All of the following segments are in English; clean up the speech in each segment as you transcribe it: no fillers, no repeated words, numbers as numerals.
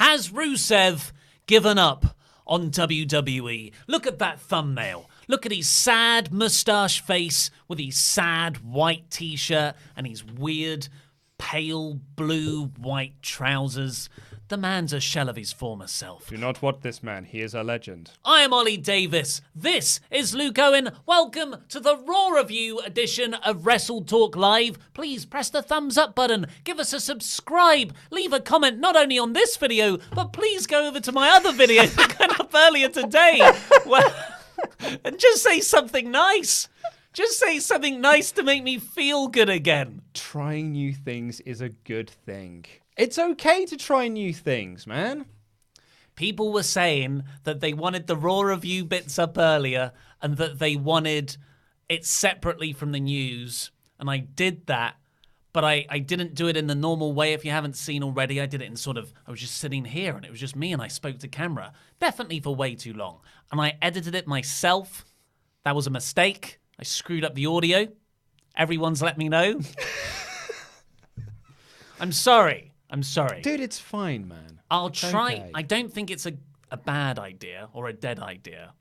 Has Rusev given up on WWE? Look at that thumbnail. Look at his sad moustache face with his sad white t-shirt and his weird pale blue-white trousers. The man's a shell of his former self. Do not want this man. He is a legend. I am Ollie Davis. This is Luke Owen. Welcome to the Raw Review edition of WrestleTalk Live. Please press the thumbs up button. Give us a subscribe. Leave a comment not only on this video, but please go over to my other video that went up earlier today. And just say something nice. Just say something nice to make me feel good again. Trying new things is a good thing. It's okay to try new things, man. People were saying that they wanted the Raw Review bits up earlier and that they wanted it separately from the news. And I did that, but I didn't do it in the normal way. If you haven't seen already, I did it in I was just sitting here and it was just me and I spoke to camera. Definitely for way too long. And I edited it myself. That was a mistake. I screwed up the audio. Everyone's let me know. I'm sorry. Dude, it's fine, man. I'll try. Okay. I don't think it's a bad idea or a dead idea,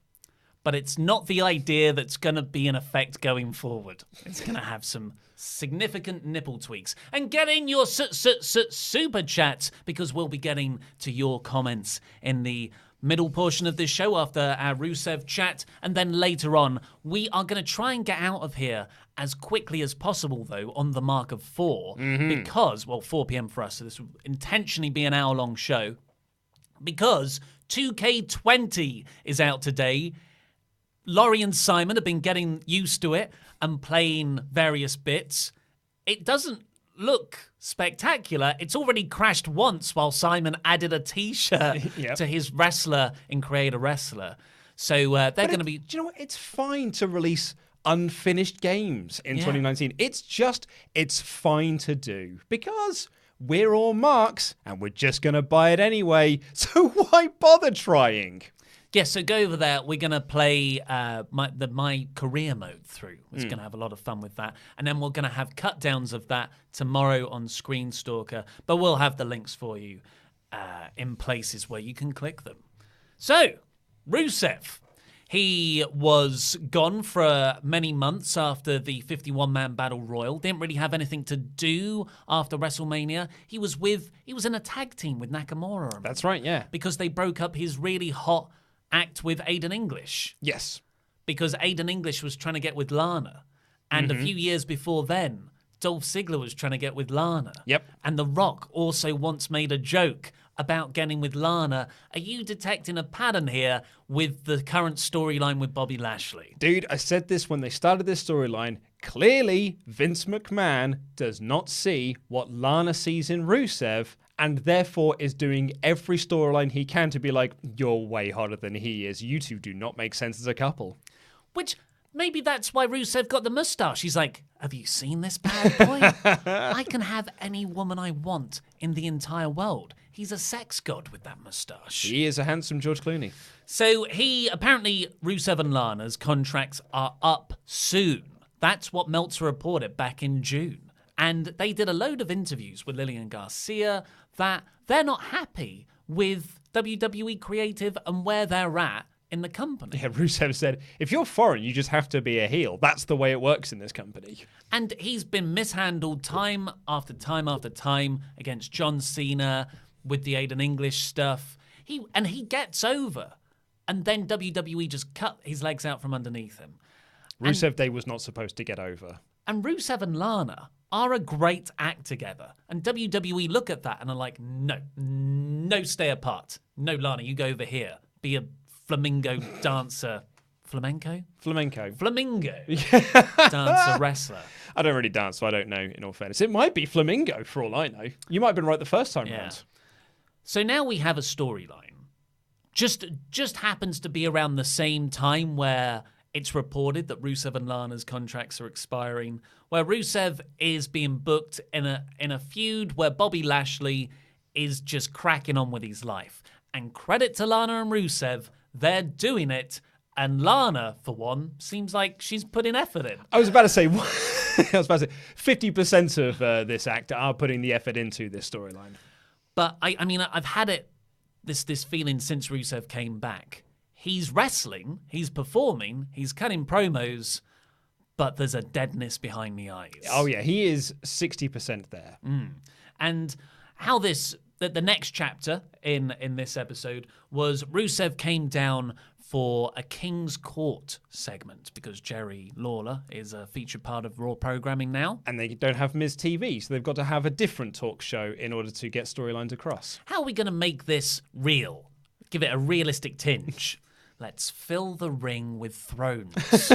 but it's not the idea that's going to be in effect going forward. It's going to have some significant nipple tweaks. And get in your super chats because we'll be getting to your comments in the middle portion of this show after our Rusev chat. And then later on, we are going to try and get out of here as quickly as possible, though, on the mark of 4. Because, 4 p.m. for us, so this will intentionally be an hour-long show. Because 2K20 is out today. Laurie and Simon have been getting used to it and playing various bits. It doesn't look spectacular. It's already crashed once while Simon added a t-shirt to his wrestler in Create a Wrestler. So they're going to be... Do you know what? It's fine to release unfinished games in 2019. It's fine to do because we're all marks and we're just going to buy it anyway. So why bother trying? Yeah, so go over there. We're going to play my career mode through. We're going to have a lot of fun with that. And then we're going to have cut downs of that tomorrow on Screen Stalker. But we'll have the links for you in places where you can click them. So, Rusev. He was gone for many months after the 51-man Battle Royal. Didn't really have anything to do after WrestleMania. He was in a tag team with Nakamura. Remember? That's right, yeah. Because they broke up his really hot act with Aiden English. Yes. Because Aiden English was trying to get with Lana. And a few years before then, Dolph Ziggler was trying to get with Lana. Yep. And The Rock also once made a joke about getting with Lana. Are you detecting a pattern here with the current storyline with Bobby Lashley? Dude, I said this when they started this storyline. Clearly, Vince McMahon does not see what Lana sees in Rusev and therefore is doing every storyline he can to be like, you're way hotter than he is. You two do not make sense as a couple. Which... maybe that's why Rusev got the mustache. He's like, have you seen this bad boy? I can have any woman I want in the entire world. He's a sex god with that mustache. He is a handsome George Clooney. So apparently Rusev and Lana's contracts are up soon. That's what Meltzer reported back in June. And they did a load of interviews with Lillian Garcia that they're not happy with WWE Creative and where they're at in the company. Yeah, Rusev said, if you're foreign, you just have to be a heel. That's the way it works in this company. And he's been mishandled time after time after time against John Cena with the Aiden English stuff. He gets over. And then WWE just cut his legs out from underneath him. Rusev Day was not supposed to get over. And Rusev and Lana are a great act together. And WWE look at that and are like, no, stay apart. No, Lana, you go over here. Be a flamingo dancer. Flamenco? Flamenco. Flamingo. Dancer wrestler. I don't really dance, so I don't know, in all fairness. It might be flamingo, for all I know. You might have been right the first time round. So now we have a storyline. Just happens to be around the same time where it's reported that Rusev and Lana's contracts are expiring, where Rusev is being booked in a feud where Bobby Lashley is just cracking on with his life. And credit to Lana and Rusev, they're doing it. And Lana, for one, seems like she's putting effort in. I was about to say 50% of this act are putting the effort into this storyline. But I mean, I've had it this feeling since Rusev came back. He's wrestling, he's performing, he's cutting promos, but there's a deadness behind the eyes. Oh, yeah, he is 60% there. And how the next chapter in this episode was Rusev came down for a King's Court segment because Jerry Lawler is a featured part of Raw programming now. And they don't have Miz TV, so they've got to have a different talk show in order to get storylines across. How are we going to make this real? Give it a realistic tinge. Let's fill the ring with thrones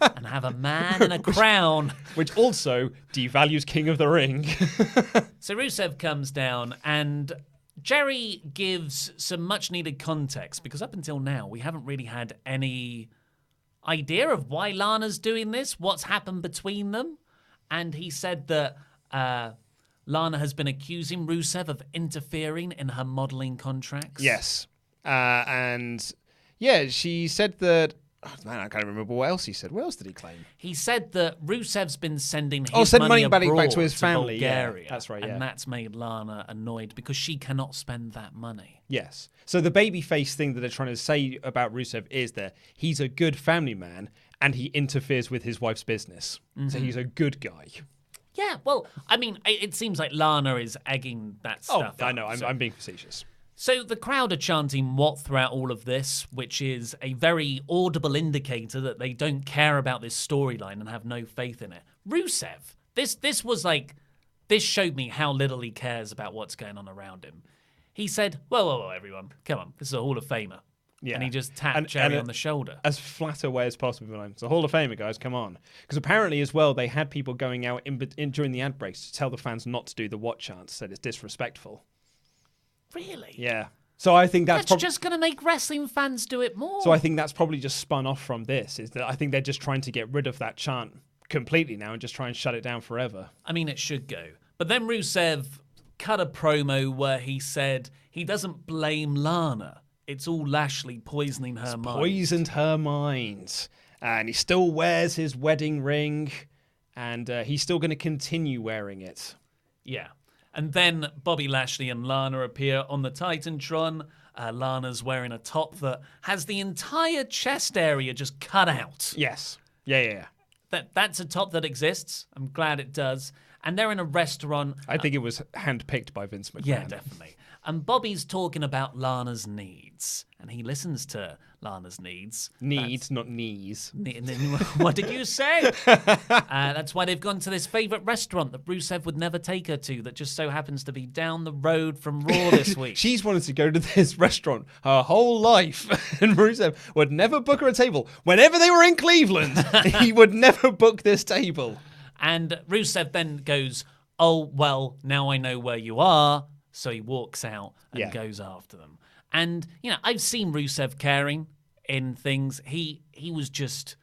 and have a man in a crown. Which also devalues King of the Ring. So Rusev comes down and Jerry gives some much needed context because up until now we haven't really had any idea of why Lana's doing this, what's happened between them. And he said that Lana has been accusing Rusev of interfering in her modeling contracts. Yes. And yeah, she said that... Oh, man, I can't remember what else he said. What else did he claim? He said that Rusev's been sending his money abroad back to his family. Bulgaria, yeah, that's right, yeah. And that's made Lana annoyed because she cannot spend that money. Yes. So the babyface thing that they're trying to say about Rusev is that he's a good family man and he interferes with his wife's business. So he's a good guy. Yeah, well, I mean, it seems like Lana is egging that stuff I up, know. I'm being facetious. So the crowd are chanting what throughout all of this, which is a very audible indicator that they don't care about this storyline and have no faith in it. Rusev, this was like, this showed me how little he cares about what's going on around him. He said, whoa, everyone, come on, this is a Hall of Famer. Yeah. And he just tapped Jerry on the shoulder. As flat a way as possible. It's a Hall of Famer, guys, come on. Because apparently as well, they had people going out in during the ad breaks to tell the fans not to do the what chants, said it's disrespectful. Really? Yeah. So I think that's just going to make wrestling fans do it more. So I think that's probably just spun off from this, is that I think they're just trying to get rid of that chant completely now and just try and shut it down forever. I mean, it should go. But then Rusev cut a promo where he said he doesn't blame Lana. It's all Lashley poisoning her mind. Poisoned her mind. And he still wears his wedding ring, and he's still going to continue wearing it. Yeah. And then Bobby Lashley and Lana appear on the Titantron. Lana's wearing a top that has the entire chest area just cut out. Yes. Yeah. That's a top that exists. I'm glad it does. And they're in a restaurant. I think it was handpicked by Vince McMahon. Yeah, definitely. And Bobby's talking about Lana's needs. And he listens to Lana's needs. Needs, not knees. What did you say? That's why they've gone to this favourite restaurant that Rusev would never take her to, that just so happens to be down the road from Raw this week. She's wanted to go to this restaurant her whole life. And Rusev would never book her a table. Whenever they were in Cleveland, he would never book this table. And Rusev then goes, oh, well, now I know where you are. So he walks out and goes after them. And, you know, I've seen Rusev caring in things. He was just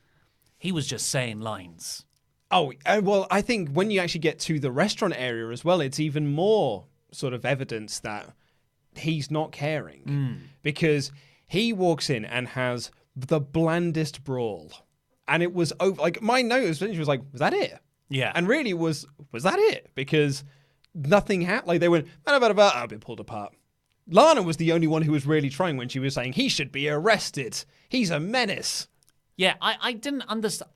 saying lines. Oh, well, I think when you actually get to the restaurant area as well, it's even more sort of evidence that he's not caring. Because he walks in and has the blandest brawl. And it was over. Like, my note was like, was that it? Yeah. And really was that it? Because nothing happened. Like, they went, I've been pulled apart. Lana was the only one who was really trying when she was saying, he should be arrested. He's a menace. Yeah, I didn't understand.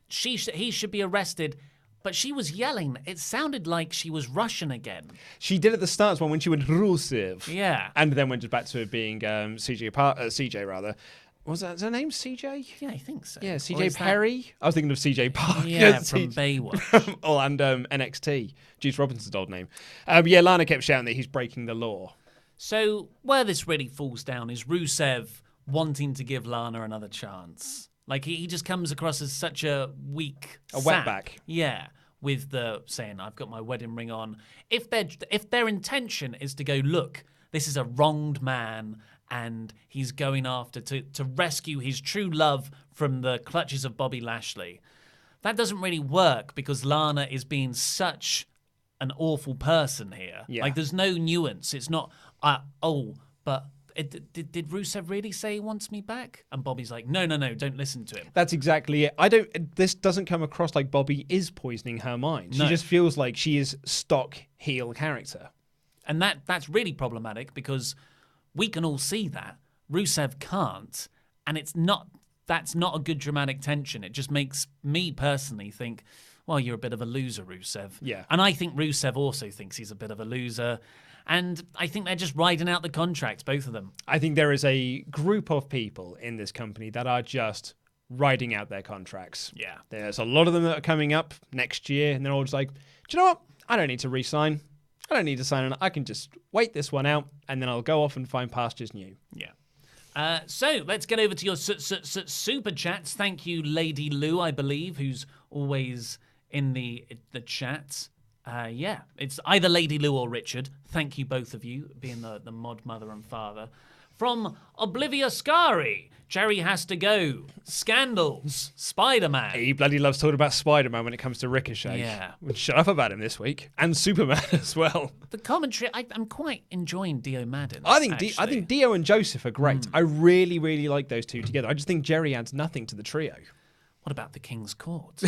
He should be arrested, but she was yelling. It sounded like she was Russian again. She did at the start when she went Rusev. Yeah. And then went back to it being CJ rather. Was that her name, CJ? Yeah, I think so. Yeah, CJ Perry. I was thinking of CJ Park. Yeah, from Baywatch. Oh, and NXT. Juice Robinson's old name. Lana kept shouting that he's breaking the law. So where this really falls down is Rusev wanting to give Lana another chance. Like, he just comes across as such a weak sap. Wetback. Yeah, with the saying, I've got my wedding ring on. If their intention is to go, look, this is a wronged man, and he's going after to rescue his true love from the clutches of Bobby Lashley. That doesn't really work because Lana is being such an awful person here. Yeah. Like, there's no nuance. It's not, but did Rusev really say he wants me back? And Bobby's like, no, don't listen to him. That's exactly it. This doesn't come across like Bobby is poisoning her mind. No. She just feels like she is stock heel character. And that's really problematic because we can all see that. Rusev can't, and that's not a good dramatic tension. It just makes me personally think, well, you're a bit of a loser, Rusev. Yeah. And I think Rusev also thinks he's a bit of a loser. And I think they're just riding out the contracts, both of them. I think there is a group of people in this company that are just riding out their contracts. Yeah. There's a lot of them that are coming up next year, and they're all just like, do you know what? I don't need to re-sign. I don't need to sign on. I can just wait this one out, and then I'll go off and find pastures new. Yeah. So let's get over to your super chats. Thank you, Lady Lou, I believe, who's always in the chats. Yeah, it's either Lady Lou or Richard. Thank you, both of you, being the mod mother and father. From Oblivia Scari, Jerry has to go. Scandals, Spider-Man. He bloody loves talking about Spider-Man when it comes to Ricochet. Yeah. Shut up about him this week. And Superman as well. The commentary, I'm quite enjoying Dio Madden. I think Dio and Joseph are great. I really, really like those two together. I just think Jerry adds nothing to the trio. What about the King's Court?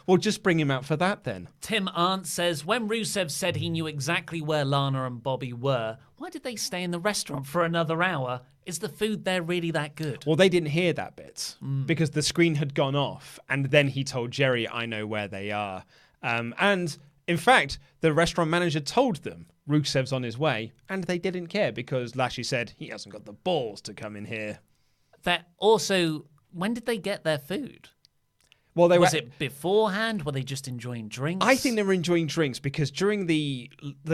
Well, just bring him out for that then. Tim Arndt says, when Rusev said he knew exactly where Lana and Bobby were, why did they stay in the restaurant for another hour? Is the food there really that good? Well, they didn't hear that bit because the screen had gone off, and then he told Jerry, I know where they are. And in fact, the restaurant manager told them Rusev's on his way, and they didn't care because Lashley said he hasn't got the balls to come in here. That also, when did they get their food? Well, Was it beforehand? Were they just enjoying drinks? I think they were enjoying drinks because during the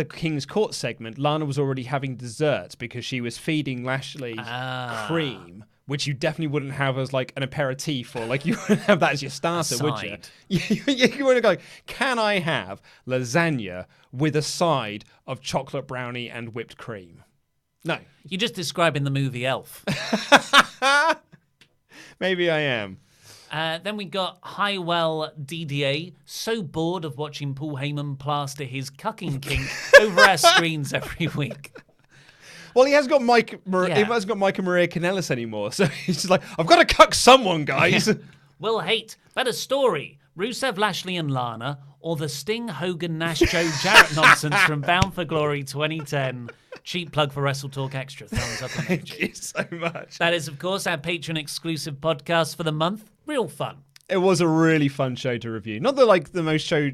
King's Court segment, Lana was already having desserts because she was feeding Lashley cream, which you definitely wouldn't have as like an aperitif or like you wouldn't have that as your starter, would you? You wouldn't go, can I have lasagna with a side of chocolate brownie and whipped cream? No. You're just describing the movie Elf. Maybe I am. Then we got Highwell DDA, so bored of watching Paul Heyman plaster his cucking kink over our screens every week. Well, he has got Mike and Maria Kanellis anymore, so he's just like, I've got to cuck someone, guys. Will hate, better story, Rusev, Lashley and Lana, or the Sting, Hogan, Nash, Joe Jarrett nonsense from Bound for Glory 2010. Cheap plug for WrestleTalk Extra. Thumbs up. Thank you so much. That is, of course, our Patreon-exclusive podcast for the month. Real fun. It was a really fun show to review. Not the most show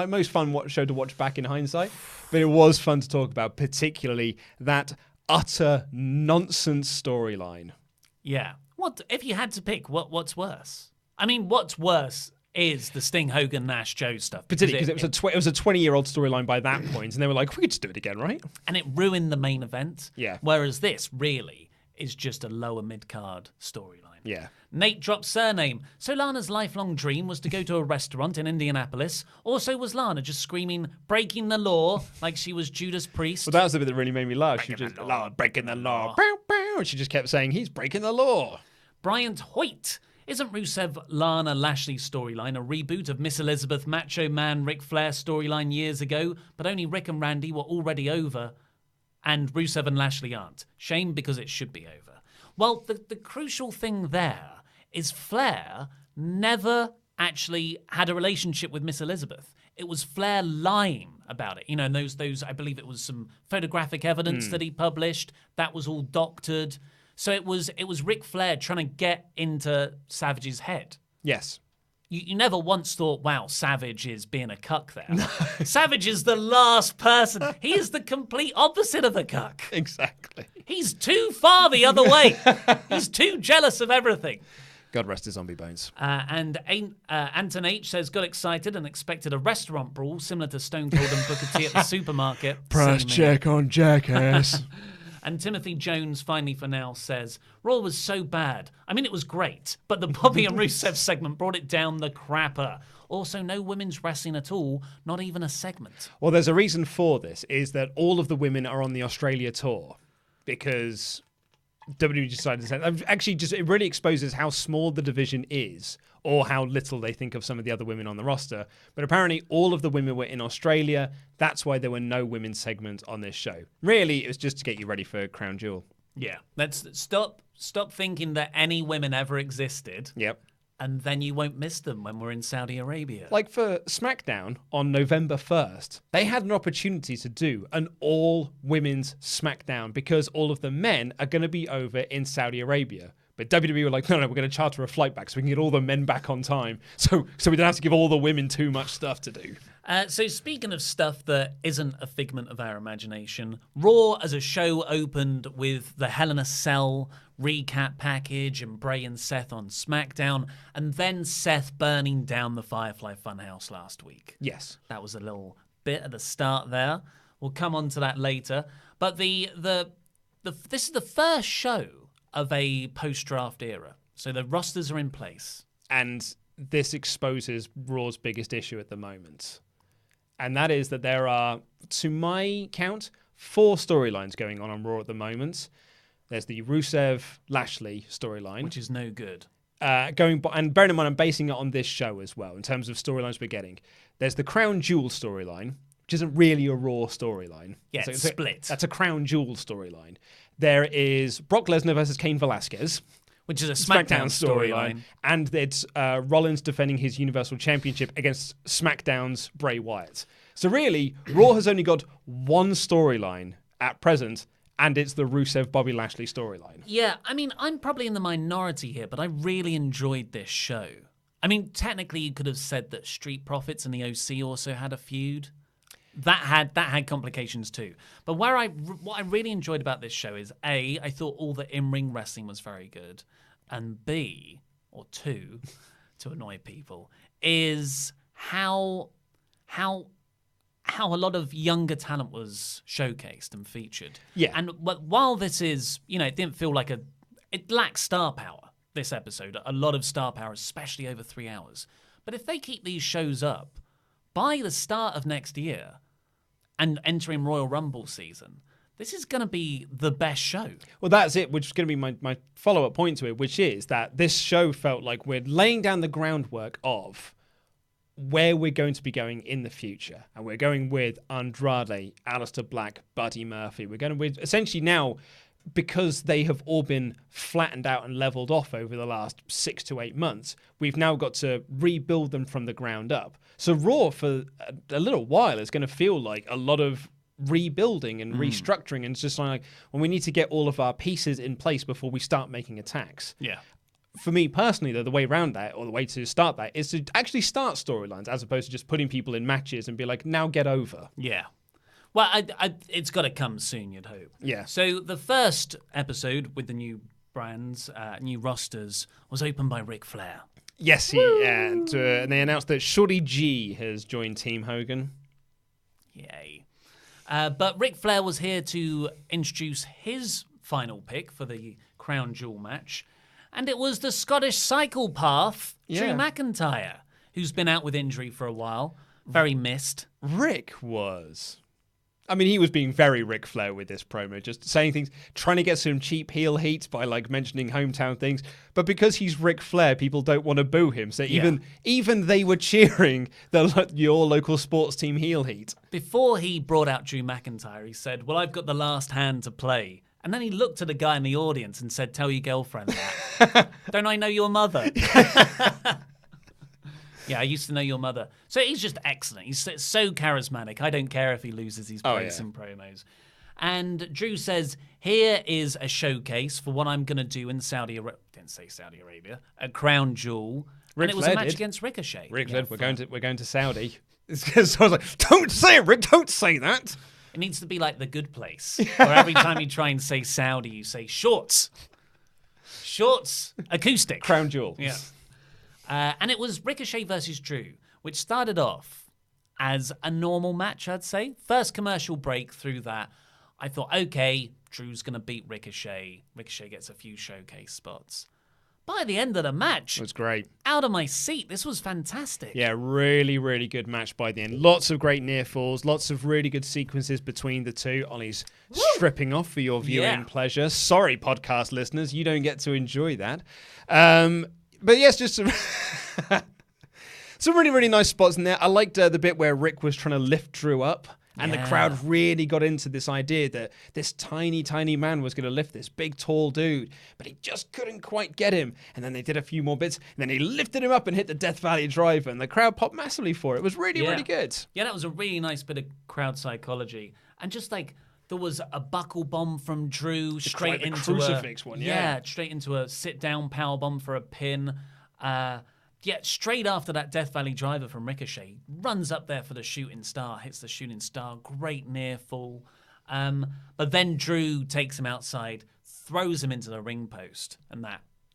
most fun show to watch back in hindsight, but it was fun to talk about, particularly that utter nonsense storyline. Yeah. What if you had to pick? What's worse? I mean, what's worse is the Sting, Hogan, Nash, Joe stuff. Particularly because it was a 20-year-old storyline by that point, and they were like, we could just do it again, right? And it ruined the main event. Yeah. Whereas this really is just a lower mid-card storyline. Yeah. Nate drops surname. So Lana's lifelong dream was to go to a restaurant in Indianapolis. Also, was Lana just screaming, breaking the law, like she was Judas Priest? Well, that was the bit that really made me laugh. She just, breaking the law. Bow, bow. And she just kept saying, he's breaking the law. Bryant Hoyt. Isn't Rusev Lana Lashley storyline a reboot of Miss Elizabeth Macho Man Ric Flair storyline years ago, but only Rick and Randy were already over, and Rusev and Lashley aren't? Shame, because it should be over. Well, the crucial thing there is Flair never actually had a relationship with Miss Elizabeth. It was Flair lying about it. You know, and those I believe it was some photographic evidence that he published. That was all doctored. So it was Ric Flair trying to get into Savage's head. Yes. You never once thought, wow, Savage is being a cuck there. No. Savage is the last person. He is the complete opposite of a cuck. Exactly. He's too far the other way. He's too jealous of everything. God rest his zombie bones. And Anton H says, got excited and expected a restaurant brawl similar to Stone Cold and Booker T at the supermarket. Price check on Jackass. And Timothy Jones, finally for now, says, Raw was so bad. I mean, it was great, but the Bobby and Rusev segment brought it down the crapper. Also, no women's wrestling at all, not even a segment. Well, there's a reason for this, is that all of the women are on the Australia tour because WWE decided to say, actually, it really exposes how small the division is or how little they think of some of the other women on the roster. But apparently all of the women were in Australia. That's why there were no women's segments on this show. Really, it was just to get you ready for Crown Jewel. Yeah. Let's stop thinking that any women ever existed. Yep. And then you won't miss them when we're in Saudi Arabia. Like for SmackDown on November 1st, they had an opportunity to do an all-women's SmackDown because all of the men are going to be over in Saudi Arabia. But WWE were like, no, we're going to charter a flight back so we can get all the men back on time. So we don't have to give all the women too much stuff to do. So speaking of stuff that isn't a figment of our imagination, Raw as a show opened with the Hell in a Cell recap package and Bray and Seth on SmackDown, and then Seth burning down the Firefly Funhouse last week. Yes. That was a little bit at the start there. We'll come on to that later. But this is the first show of a post-draft era. So the rosters are in place. And this exposes Raw's biggest issue at the moment. And that is that there are, to my count, 4 storylines going on Raw at the moment. There's the Rusev-Lashley storyline. Which is no good. And bearing in mind, I'm basing it on this show as well, in terms of storylines we're getting. There's the Crown Jewel storyline, which isn't really a Raw storyline. Yeah, it's split. That's a Crown Jewel storyline. There is Brock Lesnar versus Cain Velasquez, which is a SmackDown storyline. And it's Rollins defending his Universal Championship against SmackDown's Bray Wyatt. So really, Raw has only got one storyline at present, and it's the Rusev-Bobby Lashley storyline. Yeah, I mean, I'm probably in the minority here, but I really enjoyed this show. I mean, technically, you could have said that Street Profits and the OC also had a feud. That had complications too. But what I really enjoyed about this show is A, I thought all the in-ring wrestling was very good, and B, or two, to annoy people, is how a lot of younger talent was showcased and featured. Yeah. And while this is, it didn't feel like it lacks star power, this episode, a lot of star power, especially over 3 hours. But if they keep these shows up, by the start of next year and entering Royal Rumble season, this is going to be the best show. Well, that's it, which is going to be my follow-up point to it, which is that this show felt like we're laying down the groundwork of where we're going to be going in the future. And we're going with Andrade, Aleister Black, Buddy Murphy. We're going with essentially now, because they have all been flattened out and leveled off over the last 6 to 8 months, we've now got to rebuild them from the ground up. So Raw, for a little while, is going to feel like a lot of rebuilding and restructuring. And it's just like, well, we need to get all of our pieces in place before we start making attacks. Yeah. For me personally, though, the way around that, or the way to start that, is to actually start storylines as opposed to just putting people in matches and be like, now get over. Yeah. Well, it's got to come soon, you'd hope. Yeah. So the first episode with the new brands, new rosters, was opened by Ric Flair. Yes, and they announced that Shorty G has joined Team Hogan. Yay. But Ric Flair was here to introduce his final pick for the Crown Jewel match. And it was the Scottish psychopath, Drew McIntyre, who's been out with injury for a while. Very missed. Rick was. I mean, he was being very Ric Flair with this promo, just saying things, trying to get some cheap heel heat by mentioning hometown things. But because he's Ric Flair, people don't want to boo him. So even they were cheering your local sports team heel heat. Before he brought out Drew McIntyre, he said, well, I've got the last hand to play. And then he looked at a guy in the audience and said, tell your girlfriend that. Don't I know your mother? Yeah, I used to know your mother. So he's just excellent. He's so charismatic. I don't care if he loses his place in promos. And Drew says, here is a showcase for what I'm going to do in Saudi Arabia. Didn't say Saudi Arabia. A Crown Jewel. And it was a match against Ricochet. Rick said, we're going to Saudi. So I was like, don't say it, Rick. Don't say that. It needs to be like The Good Place, where every time you try and say Saudi, you say shorts. Shorts, acoustic. Crown Jewel. Yeah. And it was Ricochet versus Drew, which started off as a normal match, I'd say. First commercial break through that. I thought, okay, Drew's going to beat Ricochet. Ricochet gets a few showcase spots. By the end of the match, it was great. Out of my seat. This was fantastic. Yeah, really, really good match by the end. Lots of great near falls, lots of really good sequences between the two. Ollie's stripping off for your viewing pleasure. Sorry, podcast listeners, you don't get to enjoy that. But yes, just some really, really nice spots in there. I liked the bit where Rick was trying to lift Drew up. And the crowd really got into this idea that this tiny, tiny man was going to lift this big, tall dude, but he just couldn't quite get him. And then they did a few more bits, and then he lifted him up and hit the Death Valley Driver, and the crowd popped massively for it. It was really, really good. Yeah, that was a really nice bit of crowd psychology. And just like, there was a buckle bomb from Drew straight into a crucifix one, straight into a sit-down power bomb for a pin. Straight after that Death Valley Driver from Ricochet, runs up there for the shooting star, hits the shooting star, great near fall. But then Drew takes him outside, throws him into the ring post, and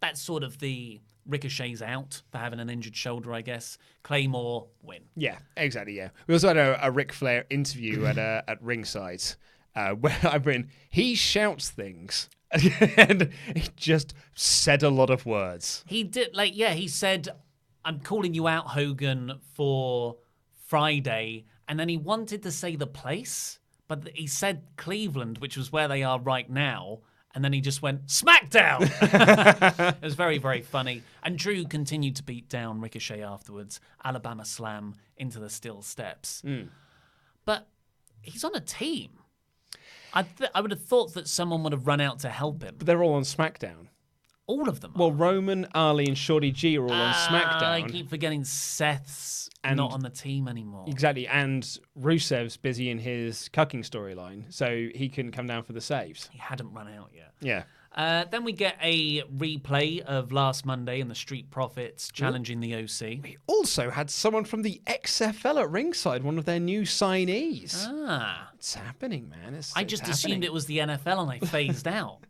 that's sort of the Ricochet's out for having an injured shoulder, I guess. Claymore win. Yeah, exactly. Yeah, we also had a Ric Flair interview at ringside where I've written, he shouts things. And he just said a lot of words. He did, he said, I'm calling you out, Hogan, for Friday. And then he wanted to say the place, but he said Cleveland, which was where they are right now. And then he just went, SmackDown! It was very, very funny. And Drew continued to beat down Ricochet afterwards. Alabama Slam into the steel steps. But he's on a team. I would have thought that someone would have run out to help him. But they're all on SmackDown. All of them are. Well, Roman, Ali, and Shorty G are all on SmackDown. I keep forgetting Seth's not on the team anymore. Exactly, and Rusev's busy in his cucking storyline, so he couldn't come down for the saves. He hadn't run out yet. Yeah. Then we get a replay of last Monday and the Street Profits challenging the OC. We also had someone from the XFL at ringside, one of their new signees. It's happening, man. I just assumed it was the NFL and I phased out.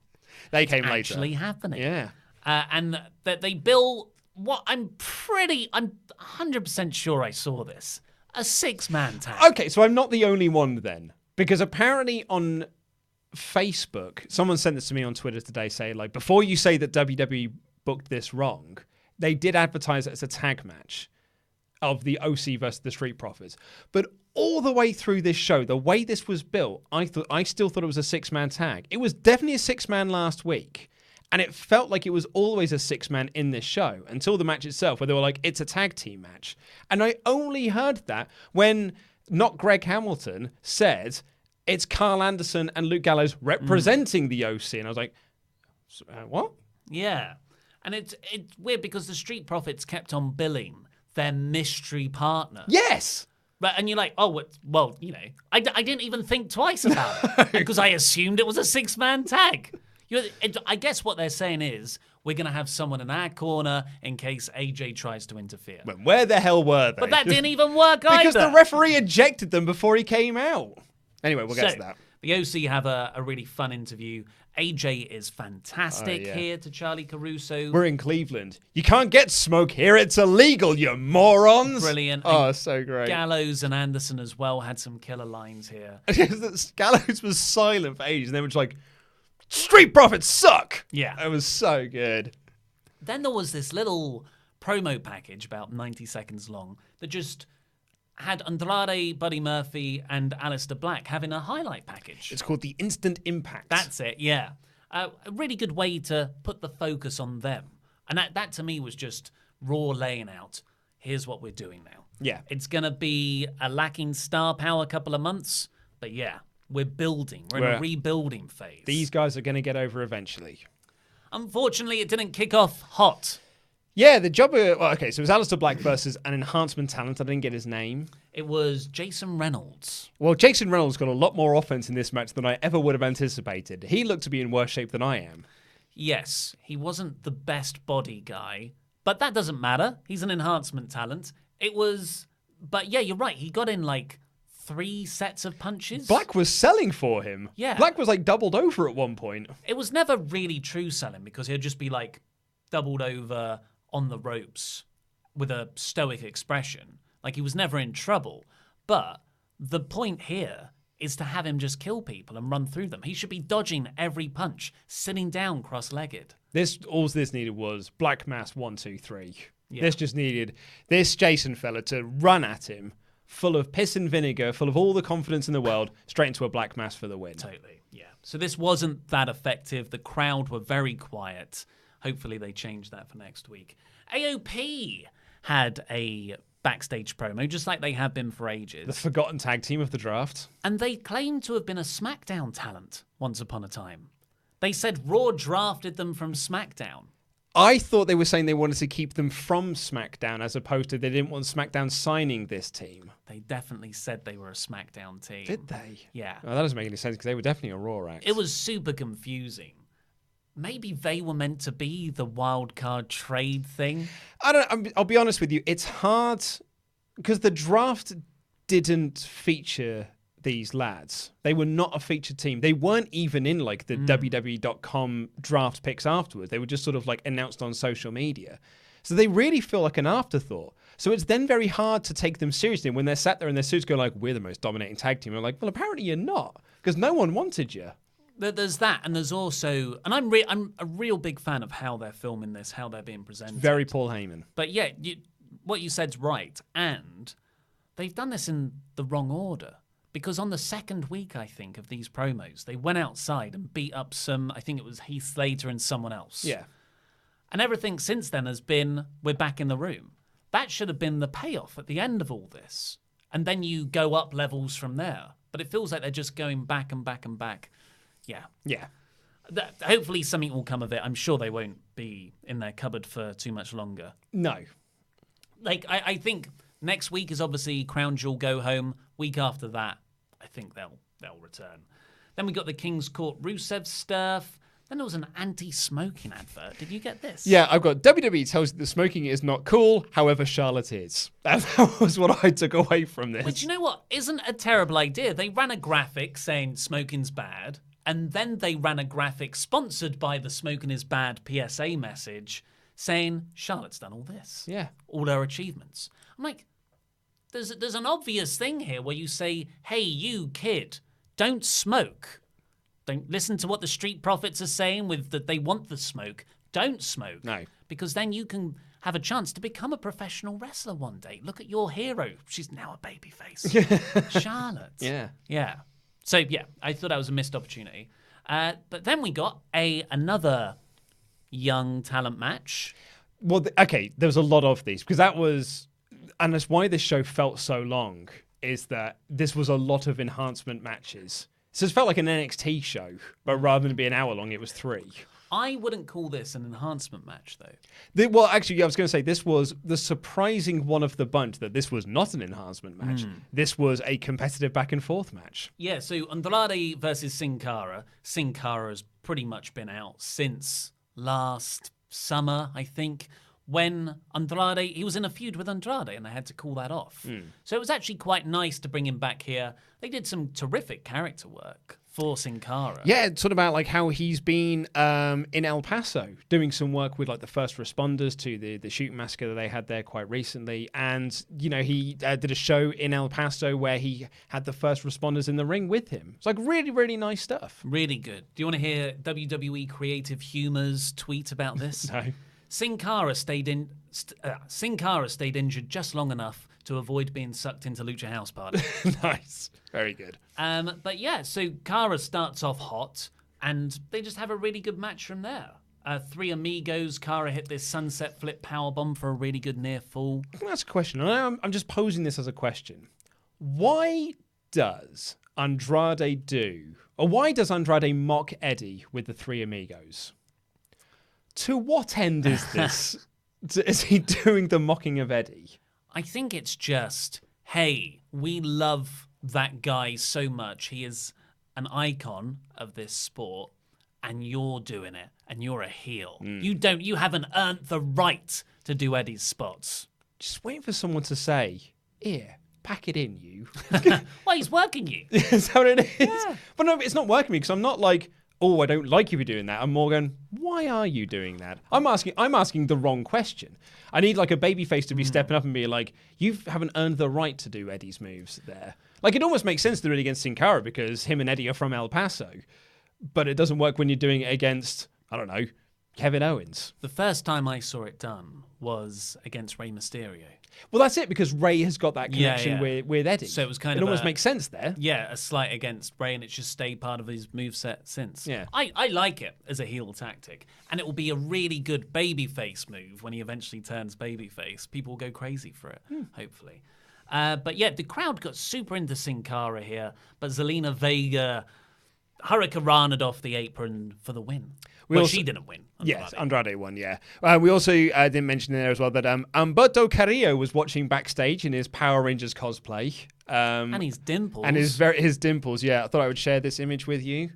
They came later. Actually happening. Yeah. And that they bill what I'm 100% sure I saw this. A 6-man tag. Okay, so I'm not the only one then. Because apparently on Facebook, someone sent this to me on Twitter today saying, like, before you say that WWE booked this wrong, they did advertise it as a tag match of the OC versus the Street Profits. But all the way through this show, the way this was built, I still thought it was a 6-man tag. It was definitely a 6-man last week. And it felt like it was always a 6-man in this show until the match itself, where they were like, it's a tag team match. And I only heard that when not Greg Hamilton said it's Carl Anderson and Luke Gallows representing the OC. And I was like, what? Yeah. And it's weird because the Street Profits kept on billing their mystery partner. Yes! Right, and you're like, well, you know, I didn't even think twice about it because I assumed it was a 6-man tag. I guess what they're saying is we're going to have someone in our corner in case AJ tries to interfere. But where the hell were they? But that didn't even work either. Because the referee ejected them before he came out. Anyway, we'll get to that. The OC have a really fun interview. AJ is fantastic here to Charlie Caruso. We're in Cleveland. You can't get smoke here. It's illegal, you morons. Brilliant. Oh, so great. Gallows and Anderson as well had some killer lines here. Gallows was silent for ages, and they were just like, Street Profits suck. Yeah. It was so good. Then there was this little promo package about 90 seconds long that just had Andrade, Buddy Murphy, and Aleister Black having a highlight package. It's called the Instant Impact. That's it, yeah. A really good way to put the focus on them. And that to me was just Raw laying out, here's what we're doing now. Yeah. It's going to be a lacking star power couple of months, but yeah, we're building. We're in a rebuilding phase. These guys are going to get over eventually. Unfortunately, it didn't kick off hot. Yeah, the job... so it was Aleister Black versus an enhancement talent. I didn't get his name. It was Jason Reynolds. Well, Jason Reynolds got a lot more offense in this match than I ever would have anticipated. He looked to be in worse shape than I am. Yes, he wasn't the best body guy, but that doesn't matter. He's an enhancement talent. But yeah, you're right. He got in like 3 sets of punches. Black was selling for him. Yeah. Black was like doubled over at one point. It was never really true selling because he'd just be like doubled over on the ropes with a stoic expression. Like he was never in trouble. But the point here is to have him just kill people and run through them. He should be dodging every punch, sitting down cross-legged. All this needed was Black Mass 1, 2, 3. Yeah. This just needed this Jason fella to run at him, full of piss and vinegar, full of all the confidence in the world, straight into a Black Mass for the win. Totally, yeah. So this wasn't that effective. The crowd were very quiet. Hopefully they change that for next week. AOP had a backstage promo, just like they have been for ages. The forgotten tag team of the draft. And they claim to have been a SmackDown talent once upon a time. They said Raw drafted them from SmackDown. I thought they were saying they wanted to keep them from SmackDown as opposed to they didn't want SmackDown signing this team. They definitely said they were a SmackDown team. Did they? Yeah. Oh, that doesn't make any sense because they were definitely a Raw act. It was super confusing. Maybe they were meant to be the wild card trade thing. I'll be honest with you. It's hard because the draft didn't feature these lads. They were not a featured team. They weren't even in like the WWE.com draft picks afterwards. They were just sort of like announced on social media. So they really feel like an afterthought. So it's then very hard to take them seriously when they're sat there in their suits going like, we're the most dominating tag team. And I'm like, well, apparently you're not because no one wanted you. There's that, and there's also, and I'm a real big fan of how they're filming this, how they're being presented. Very Paul Heyman. But yeah, what you said's right, and they've done this in the wrong order. Because on the second week, I think, of these promos, they went outside and beat up some, I think it was Heath Slater and someone else. Yeah. And everything since then has been, we're back in the room. That should have been the payoff at the end of all this. And then you go up levels from there. But it feels like they're just going back and back and back. Yeah. Yeah. Hopefully something will come of it. I'm sure they won't be in their cupboard for too much longer. No. Like, I think next week is obviously Crown Jewel Go Home. Week after that, I think they'll return. Then we got the King's Court Rusev stuff. Then there was an anti-smoking advert. Did you get this? Yeah, I've got WWE tells you that smoking is not cool, however Charlotte is. That was what I took away from this. Which, you know what, isn't a terrible idea. They ran a graphic saying smoking's bad, and then they ran a graphic sponsored by the smoking is bad PSA message saying Charlotte's done all this. Yeah. All her achievements. I'm like, there's an obvious thing here where you say, hey, you kid, don't smoke. Don't listen to what the Street Profits are saying with that they want the smoke. Don't smoke. No. Because then you can have a chance to become a professional wrestler one day. Look at your hero. She's now a babyface. Charlotte. Yeah. Yeah. So, yeah, I thought that was a missed opportunity. But then we got another young talent match. Well, okay, there was a lot of these because that was, and that's why this show felt so long, is that this was a lot of enhancement matches. So it felt like an NXT show, but rather than be an hour long, it was 3. I wouldn't call this an enhancement match, though. Well, actually, yeah, I was going to say this was the surprising one of the bunch that this was not an enhancement match. This was a competitive back and forth match. Yeah, so Andrade versus Sin Cara. Sin Cara has pretty much been out since last summer, I think, when Andrade, he was in a feud with Andrade and they had to call that off. So it was actually quite nice to bring him back here. They did some terrific character work for Sin Cara. Yeah, it's sort of about like how he's been in El Paso doing some work with like the first responders to the shooting massacre that they had there quite recently. And, you know, he did a show in El Paso where he had the first responders in the ring with him. It's like really, really nice stuff. Really good. Do you want to hear WWE Creative Humor's tweet about this? No. Sin Cara stayed injured just long enough to avoid being sucked into Lucha House Party. Nice. Very good. But yeah, so Cara starts off hot, and they just have a really good match from there. 3 amigos, Cara hit this sunset flip powerbomb for a really good near fall. That's a question. I'm just posing this as a question. Why does Andrade mock Eddie with the 3 amigos? To what end is this? Is he doing the mocking of Eddie? I think it's just, hey, we love that guy so much. He is an icon of this sport, and you're doing it, and you're a heel. You haven't earned the right to do Eddie's spots. Just waiting for someone to say, here, pack it in, you. Well, he's working you. Is that what it is? Yeah. But no, it's not working me because I'm not like, oh, I don't like you for doing that. I'm more going, why are you doing that? I'm asking the wrong question. I need like a babyface to be stepping up and be like, you haven't earned the right to do Eddie's moves there. Like it almost makes sense to do it against Sin Cara because him and Eddie are from El Paso. But it doesn't work when you're doing it against, I don't know, Kevin Owens. The first time I saw it done was against Rey Mysterio. Well, that's it, because Rey has got that connection Yeah. with Eddie. So it was kind it of almost makes sense there. Yeah, a slight against Rey, and it's just stayed part of his moveset since. Yeah. I like it as a heel tactic, and it will be a really good babyface move when he eventually turns babyface. People will go crazy for it, hopefully. But yeah, the crowd got super into Sin Cara here, but Zelina Vega hurricaned off the apron for the win. She didn't win. Yes, Andrade won, yeah. We also didn't mention in there as well that Humberto Carrillo was watching backstage in his Power Rangers cosplay. And his dimples. And his dimples, yeah. I thought I would share this image with you,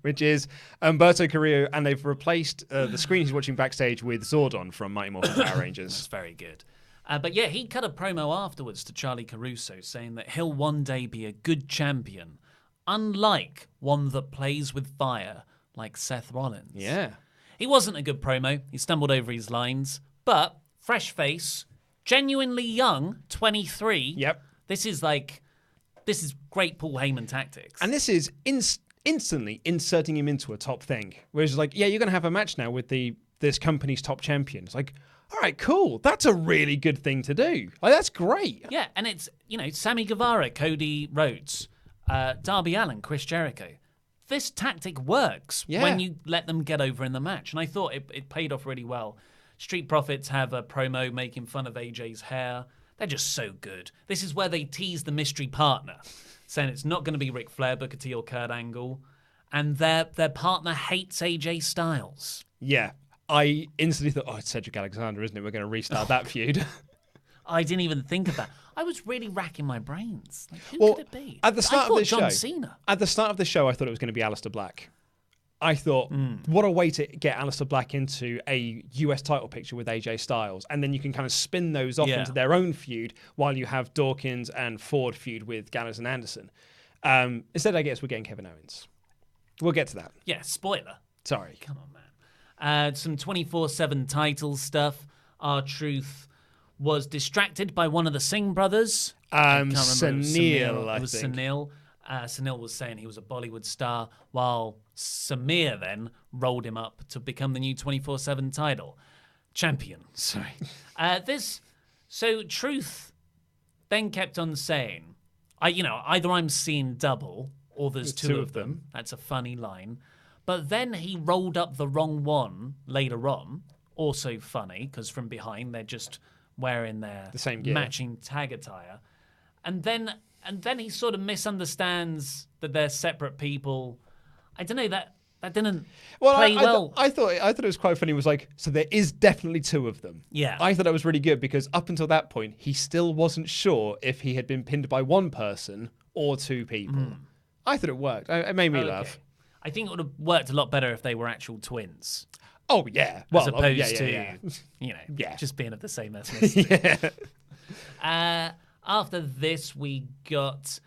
which is Humberto Carrillo, and they've replaced the screen he's watching backstage with Zordon from Mighty Morphin Power Rangers. That's very good. But yeah, he cut a promo afterwards to Charlie Caruso saying that he'll one day be a good champion, unlike one that plays with fire like Seth Rollins. Yeah. He wasn't a good promo. He stumbled over his lines. But fresh face, genuinely young, 23. Yep. This is great Paul Heyman tactics. And this is instantly inserting him into a top thing. Whereas it's like, yeah, you're going to have a match now with this company's top champion. It's like, all right, cool. That's a really good thing to do. Like, that's great. Yeah, and it's, Sammy Guevara, Cody Rhodes, Darby Allin, Chris Jericho. This tactic works when you let them get over in the match. And I thought it paid off really well. Street Profits have a promo making fun of AJ's hair. They're just so good. This is where they tease the mystery partner, saying it's not going to be Ric Flair, Booker T, or Kurt Angle. And their partner hates AJ Styles. Yeah. I instantly thought, it's Cedric Alexander, isn't it? We're going to restart that feud. I didn't even think of that. I was really racking my brains. Like, who could it be? At the start of the show, John Cena. At the start of the show, I thought it was going to be Aleister Black. I thought, what a way to get Aleister Black into a US title picture with AJ Styles, and then you can kind of spin those off into their own feud while you have Dawkins and Ford feud with Gallows and Anderson. Instead, I guess we're getting Kevin Owens. We'll get to that. Yeah, spoiler. Sorry. Come on, man. Some 24/7 title stuff. R-Truth was distracted by one of the Singh brothers. Sunil, I think. It was Sunil. Sunil was saying he was a Bollywood star, while Samir then rolled him up to become the new 24/7 title champion. Sorry. So Truth then kept on saying, either I'm seeing double or there's two of them. That's a funny line. But then he rolled up the wrong one later on. Also funny, because from behind they're just wearing the same gear, matching tag attire. And then he sort of misunderstands that they're separate people. I don't know, that didn't play well. I thought it was quite funny. It was like, so there is definitely two of them. Yeah. I thought that was really good, because up until that point, he still wasn't sure if he had been pinned by one person or two people. I thought it worked. It made me laugh. I think it would have worked a lot better if they were actual twins. Oh, yeah. Well, as opposed to, just being of the same ethnicity. After this, we got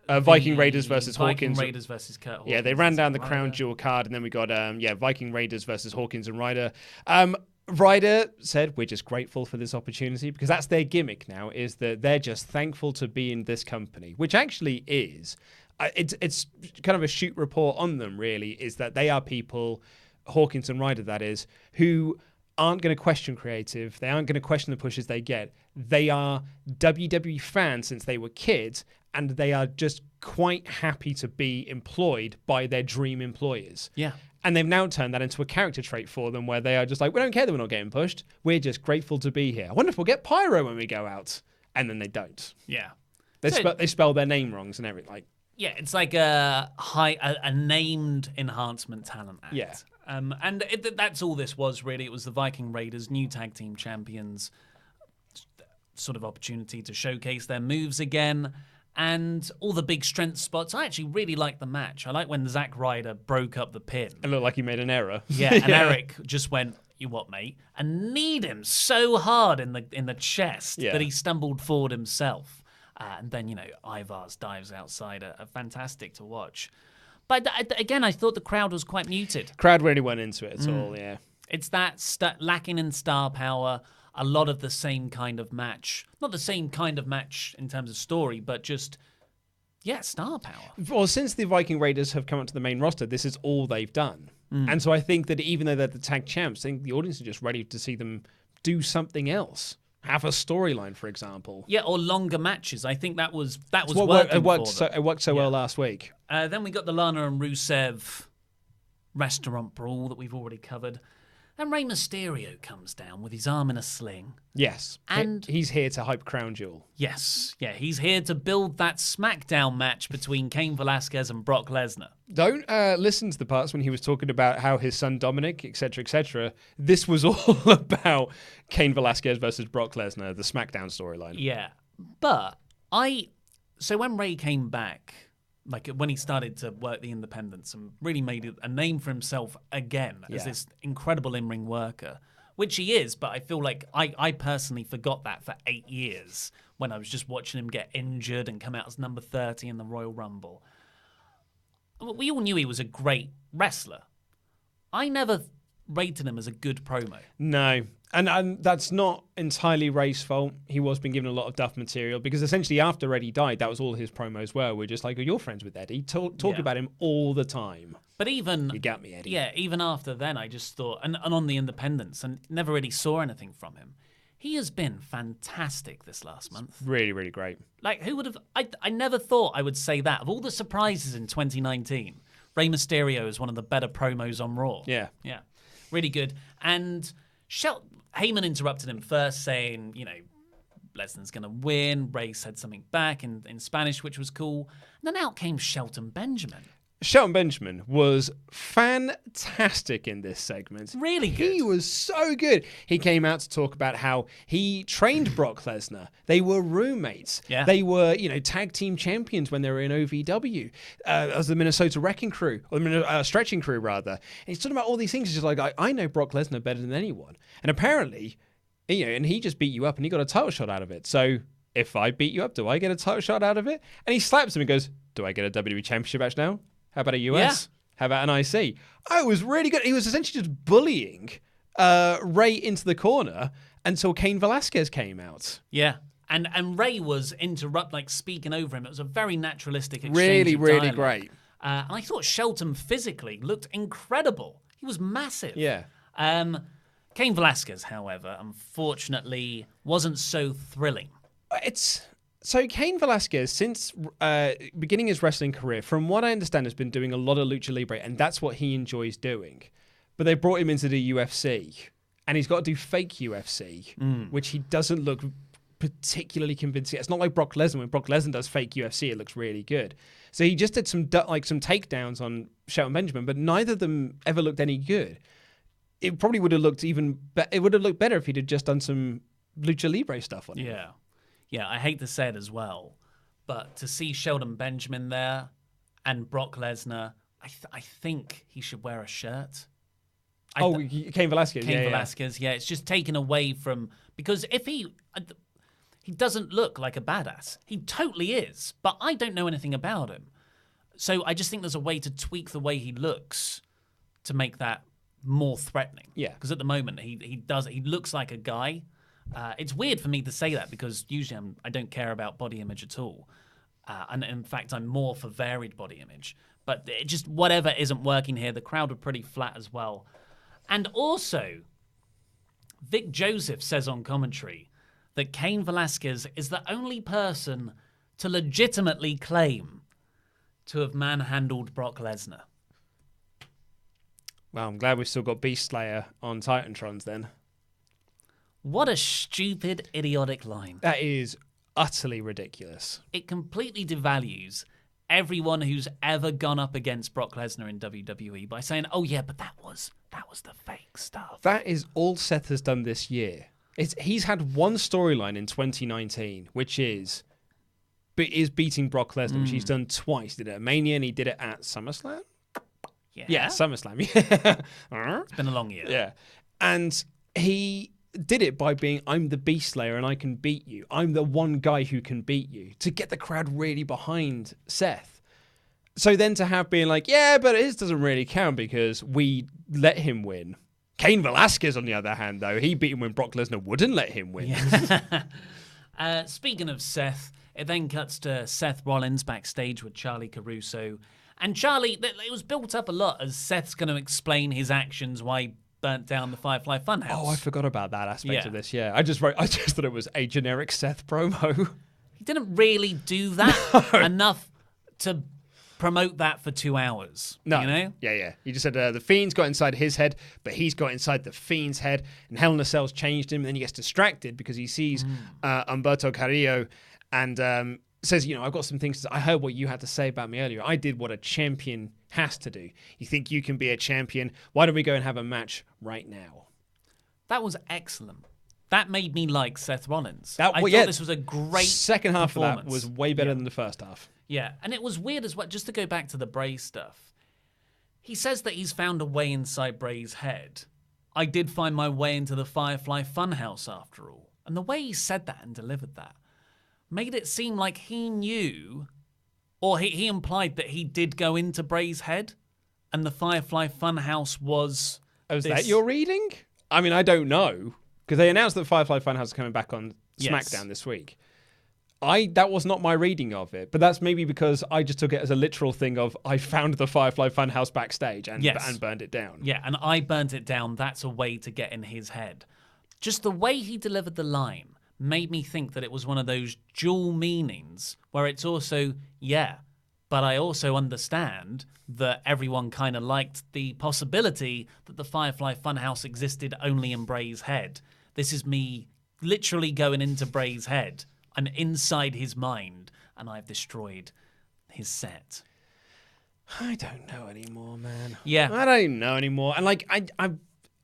Viking Raiders versus Viking Hawkins. Raiders versus Kurt Hawkins. Yeah, they ran down the Crown Jewel card, and then we got Viking Raiders versus Hawkins and Ryder. Ryder said, we're just grateful for this opportunity, because that's their gimmick now, is that they're just thankful to be in this company, which actually is. It's kind of a shoot report on them, really, is that they are people, Hawkins and Ryder that is, who aren't going to question creative. They aren't going to question the pushes they get. They are WWE fans since they were kids, and they are just quite happy to be employed by their dream employers. Yeah. And they've now turned that into a character trait for them, where they are just like, we don't care that we're not getting pushed. We're just grateful to be here. I wonder if we'll get pyro when we go out. And then they don't. Yeah. They spell their name wrongs and everything. Yeah, it's like a named enhancement talent act. Yeah. And that's all this was, really. It was the Viking Raiders, new tag team champions, sort of opportunity to showcase their moves again, and all the big strength spots. I actually really liked the match. I like when Zack Ryder broke up the pin. It looked like he made an error. Yeah, and Eric just went, "You what, mate?" and kneed him so hard in the chest that he stumbled forward himself. And then, Ivar's dives outside are fantastic to watch. But again, I thought the crowd was quite muted. Crowd really went into it at all, yeah. It's that lacking in star power, a lot of the same kind of match. Not the same kind of match in terms of story, but just, star power. Well, since the Viking Raiders have come up to the main roster, this is all they've done. And so I think that even though they're the tag champs, I think the audience are just ready to see them do something else. Have a storyline, for example. Yeah, or longer matches. I think that was It working worked for them. it worked so well last week. Then we got the Lana and Rusev restaurant brawl that we've already covered. And Rey Mysterio comes down with his arm in a sling. Yes. And he's here to hype Crown Jewel. Yes. Yeah, he's here to build that SmackDown match between Cain Velasquez and Brock Lesnar. Don't listen to the parts when he was talking about how his son Dominic, etc., etc. This was all about Cain Velasquez versus Brock Lesnar, the SmackDown storyline. Yeah. But so when Rey came back, like when he started to work the independents and really made a name for himself again as this incredible in-ring worker, which he is, but I feel like I personally forgot that for 8 years when I was just watching him get injured and come out as number 30 in the Royal Rumble. We all knew he was a great wrestler. I never rated him as a good promo. No. And that's not entirely Rey's fault. He was being given a lot of duff material because essentially after Eddie died, that was all his promos were. We're just like, oh, you're friends with Eddie. Talk about him all the time. But even... You got me, Eddie. Yeah, even after then, I just thought... And on the independents, and never really saw anything from him. He has been fantastic this last month. Really, really great. Like, who would have... I never thought I would say that. Of all the surprises in 2019, Rey Mysterio is one of the better promos on Raw. Yeah. Yeah. Really good. And Heyman interrupted him first, saying, Lesnar's going to win. Rey said something back in Spanish, which was cool. And then out came Shelton Benjamin. Shelton Benjamin was fantastic in this segment. Really good. He was so good. He came out to talk about how he trained Brock Lesnar. They were roommates. Yeah. They were, tag team champions when they were in OVW as the Minnesota Wrecking Crew, or the Stretching Crew, rather. And he's talking about all these things. He's just like, I know Brock Lesnar better than anyone. And apparently, and he just beat you up and he got a title shot out of it. So if I beat you up, do I get a title shot out of it? And he slaps him and goes, do I get a WWE Championship match now? How about a US? Yeah. How about an IC? Oh, it was really good. He was essentially just bullying Rey into the corner until Cain Velasquez came out. Yeah. And Rey was speaking over him. It was a very naturalistic exchange. Really, of really dialogue. great. And I thought Shelton physically looked incredible. He was massive. Yeah. Cain Velasquez, however, unfortunately wasn't so thrilling. So Cain Velasquez, since beginning his wrestling career, from what I understand, has been doing a lot of lucha libre, and that's what he enjoys doing. But they brought him into the UFC, and he's got to do fake UFC, which he doesn't look particularly convincing. It's not like Brock Lesnar. When Brock Lesnar does fake UFC, it looks really good. So he just did some takedowns on Shelton Benjamin, but neither of them ever looked any good. It probably would have looked it would have looked better if he'd have just done some lucha libre stuff on him. Yeah. Yeah, I hate to say it as well, but to see Shelton Benjamin there and Brock Lesnar, I think he should wear a shirt. Cain Velasquez. Cain Velasquez, yeah. It's just taken away from... Because if he doesn't look like a badass. He totally is, but I don't know anything about him. So I just think there's a way to tweak the way he looks to make that more threatening. Yeah. Because at the moment, he looks like a guy... it's weird for me to say that because usually I don't care about body image at all. And in fact, I'm more for varied body image. But it just whatever isn't working here. The crowd were pretty flat as well. And also, Vic Joseph says on commentary that Cain Velasquez is the only person to legitimately claim to have manhandled Brock Lesnar. Well, I'm glad we've still got Beast Slayer on Titantrons then. What a stupid, idiotic line. That is utterly ridiculous. It completely devalues everyone who's ever gone up against Brock Lesnar in WWE by saying, "Oh yeah, but that was the fake stuff." That is all Seth has done this year. He's had one storyline in 2019, which is beating Brock Lesnar, which he's done twice. He did it at Mania and he did it at SummerSlam. Yeah, SummerSlam. Yeah, it's been a long year. Yeah, and he did it by being, I'm the Beast Slayer and I can beat you. I'm the one guy who can beat you, to get the crowd really behind Seth. So then to have being like, yeah, but his doesn't really count because we let him win. Cain Velasquez, on the other hand, though, he beat him when Brock Lesnar wouldn't let him win. Yeah. Speaking of Seth, it then cuts to Seth Rollins backstage with Charlie Caruso. And Charlie, it was built up a lot as Seth's going to explain his actions, why he burnt down the Firefly Funhouse. Oh, I forgot about that aspect of this. Yeah, I just thought it was a generic Seth promo. He didn't really do that enough to promote that for 2 hours. No. You know? Yeah. He just said the Fiend's got inside his head, but he's got inside the Fiend's head, and Hell in a Cell's changed him, and then he gets distracted because he sees Humberto Carrillo and says, I've got some things to say. I heard what you had to say about me earlier. I did what a champion has to do. You think you can be a champion? Why don't we go and have a match right now? That was excellent. That made me like Seth Rollins. I thought this was a great second half of that was way better than the first half. Yeah, and it was weird as well, just to go back to the Bray stuff. He says that he's found a way inside Bray's head. I did find my way into the Firefly Funhouse after all. And the way he said that and delivered that made it seem like he knew, or he implied that he did go into Bray's head, and the Firefly Funhouse was... Oh, is that your reading? I mean, I don't know, because they announced that Firefly Funhouse is coming back on SmackDown this week. That was not my reading of it, but that's maybe because I just took it as a literal thing of I found the Firefly Funhouse backstage and burned it down. Yeah, and I burnt it down. That's a way to get in his head. Just the way he delivered the line made me think that it was one of those dual meanings where it's also, but I also understand that everyone kind of liked the possibility that the Firefly Funhouse existed only in Bray's head. This is me literally going into Bray's head and inside his mind, and I've destroyed his set. I don't know anymore, man. Yeah. I don't know anymore. And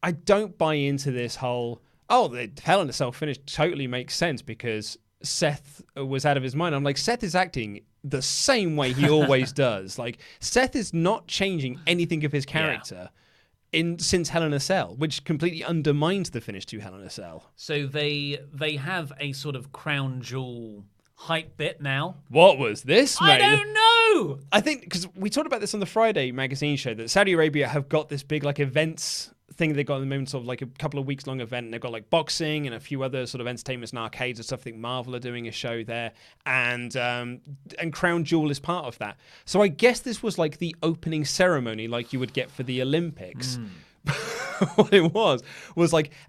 I don't buy into this whole, the Hell in a Cell finish totally makes sense because Seth was out of his mind. I'm like, Seth is acting the same way he always does. Like, Seth is not changing anything of his character since Hell in a Cell, which completely undermines the finish to Hell in a Cell. So they have a sort of crown jewel hype bit now. What was this, mate? I don't know! I think, because we talked about this on the Friday magazine show, that Saudi Arabia have got this big, events thing they got at the moment, sort of a couple of weeks long event, and they've got boxing and a few other sort of entertainments and arcades and stuff. I think Marvel are doing a show there, and Crown Jewel is part of that. So I guess this was the opening ceremony you would get for the Olympics. What it was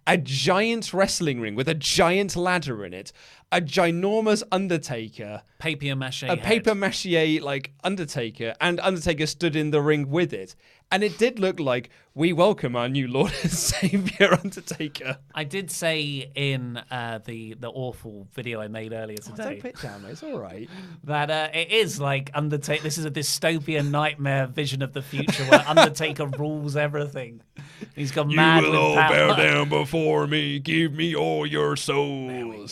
a giant wrestling ring with a giant ladder in it, a ginormous Undertaker, papier-mâché Undertaker, and Undertaker stood in the ring with it. And it did look like we welcome our new Lord and Savior Undertaker. I did say in the awful video I made earlier today. Don't put it down, mate. It's all right. That it is like Undertaker. This is a dystopian nightmare vision of the future where Undertaker rules everything. He's gone mad with power. You will all bow down before me. Give me all your souls. There we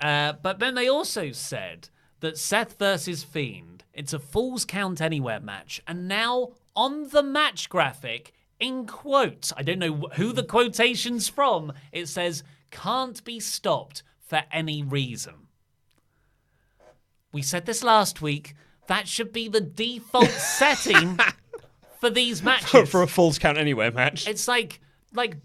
go. But then they also said that Seth versus Fiend, it's a Falls Count Anywhere match. And now on the match graphic, in quotes, I don't know who the quotation's from, it says, can't be stopped for any reason. We said this last week. That should be the default setting for these matches. For a Falls Count Anywhere match. It's like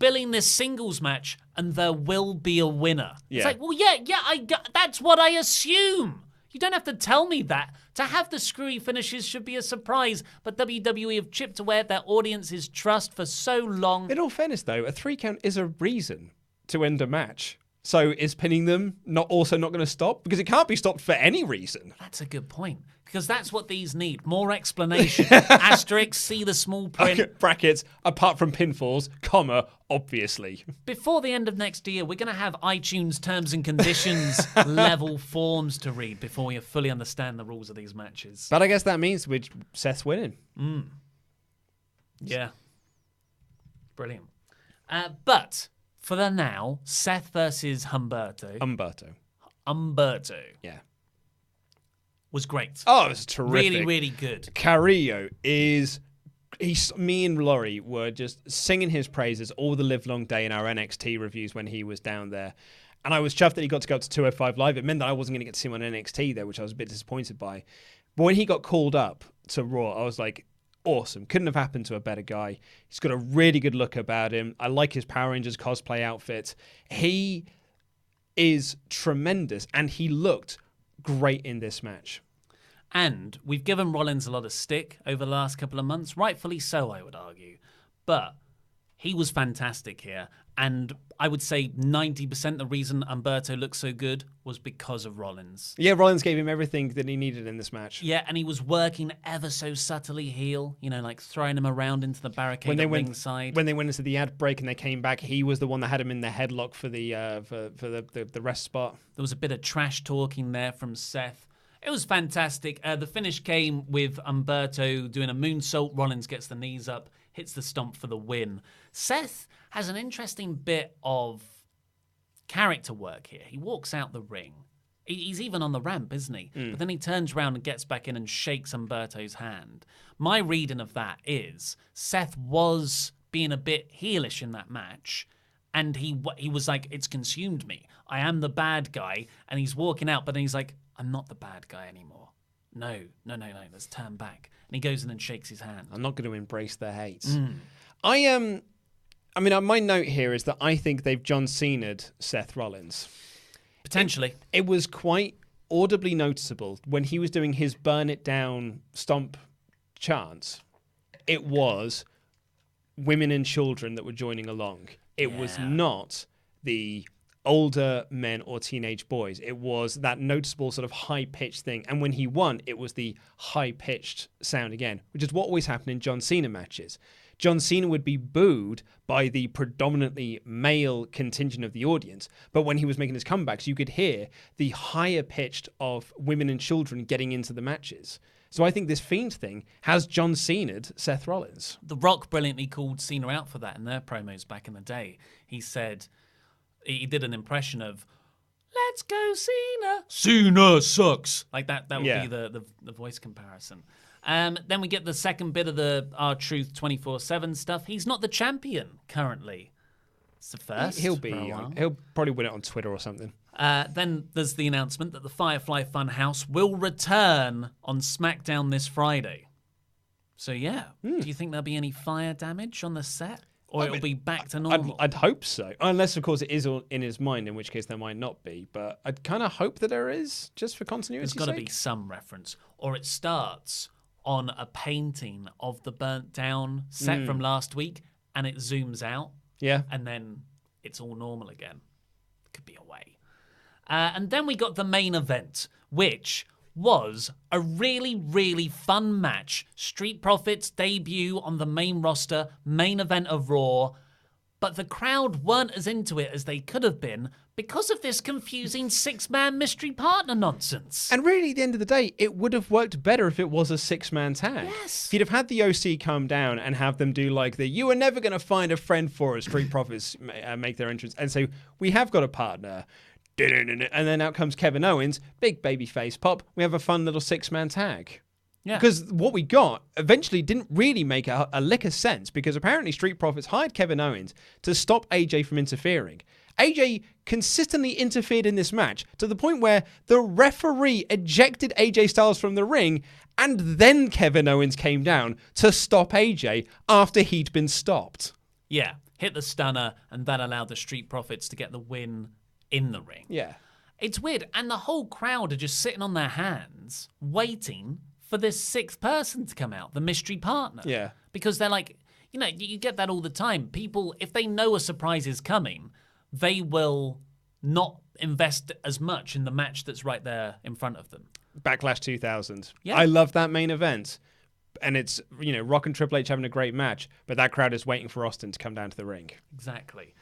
billing this singles match and there will be a winner. Yeah. It's that's what I assume. You don't have to tell me that. To have the screwy finishes should be a surprise, but WWE have chipped away at their audience's trust for so long. In all fairness, though, a 3 count is a reason to end a match. So is pinning them not going to stop? Because it can't be stopped for any reason. That's a good point. Because that's what these need. More explanation. Asterisk, see the small print. Okay, brackets, apart from pinfalls, comma, obviously. Before the end of next year, we're going to have iTunes terms and conditions level forms to read before you fully understand the rules of these matches. But I guess that means Seth's winning. Yeah. Brilliant. But for the now, Seth versus Humberto. Humberto. Yeah. Was great. Oh, it was terrific. Really, really good. Carrillo me and Laurie were just singing his praises all the live long day in our NXT reviews when he was down there. And I was chuffed that he got to go up to 205 Live. It meant that I wasn't going to get to see him on NXT there, which I was a bit disappointed by. But when he got called up to Raw, I was like, awesome. Couldn't have happened to a better guy. He's got a really good look about him. I like his Power Rangers cosplay outfit. He is tremendous, and he looked great in this match. And we've given Rollins a lot of stick over the last couple of months, rightfully so, I would argue. But he was fantastic here. And I would say 90% the reason Humberto looked so good was because of Rollins. Yeah, Rollins gave him everything that he needed in this match. Yeah, and he was working ever so subtly heel, like throwing him around into the barricade ringside. When they went into the ad break and they came back, he was the one that had him in the headlock for the rest spot. There was a bit of trash talking there from Seth. It was fantastic. The finish came with Humberto doing a moonsault. Rollins gets the knees up, hits the stomp for the win. Seth has an interesting bit of character work here. He walks out the ring. He's even on the ramp, isn't he? But then he turns around and gets back in and shakes Humberto's hand. My reading of that is Seth was being a bit heelish in that match, and he was like, it's consumed me. I am the bad guy, and he's walking out, but then he's like, I'm not the bad guy anymore. No, let's turn back. And he goes in and shakes his hand. I'm not going to embrace their hate. My note here is that I think they've John Cena'd Seth Rollins. Potentially. It was quite audibly noticeable when he was doing his burn it down stomp chants. It was women and children that were joining along. It was not the older men or teenage boys. It was that noticeable sort of high-pitched thing. And when he won, it was the high-pitched sound again, which is what always happened in John Cena matches. John Cena would be booed by the predominantly male contingent of the audience, but when he was making his comebacks, you could hear the higher pitched of women and children getting into the matches. So I think this Fiend thing has John Cena'd Seth Rollins. The Rock brilliantly called Cena out for that in their promos back in the day. He said, he did an impression of, let's go Cena. Cena sucks. Like that would be the voice comparison. Then we get the second bit of the R-Truth 24/7 stuff. He's not the champion currently. It's the first. He'll probably win it on Twitter or something. Then there's the announcement that the Firefly Funhouse will return on SmackDown this Friday. So do you think there'll be any fire damage on the set? Or it'll be back to normal? I'd hope so. Unless, of course, it is all in his mind, in which case there might not be. But I'd kind of hope that there is, just for continuity's sake. There's got to be some reference. Or it starts on a painting of the burnt down set from last week, and it zooms out. Yeah. And then it's all normal again. Could be a way. And then we got the main event, which was a really, really fun match. Street Profits debut on the main roster, main event of Raw, but the crowd weren't as into it as they could have been because of this confusing six-man mystery partner nonsense. And really, at the end of the day, it would have worked better if it was a six-man tag. Yes. If you'd have had the OC come down and have them do like the "you are never going to find a friend for us" Street Profits make their entrance and say, "We have got a partner." And then out comes Kevin Owens, big baby face pop. We have a fun little six-man tag. Yeah. Because what we got eventually didn't really make a lick of sense, because apparently Street Profits hired Kevin Owens to stop AJ from interfering. AJ consistently interfered in this match to the point where the referee ejected AJ Styles from the ring, and then Kevin Owens came down to stop AJ after he'd been stopped. Yeah, hit the stunner, and that allowed the Street Profits to get the win in the ring. Yeah. It's weird, and the whole crowd are just sitting on their hands waiting for this sixth person to come out, the mystery partner. Yeah. Because they're like, you get that all the time. People, if they know a surprise is coming, they will not invest as much in the match that's right there in front of them. Backlash 2000. Yeah. I love that main event. And it's, Rock and Triple H having a great match, but that crowd is waiting for Austin to come down to the ring. Exactly.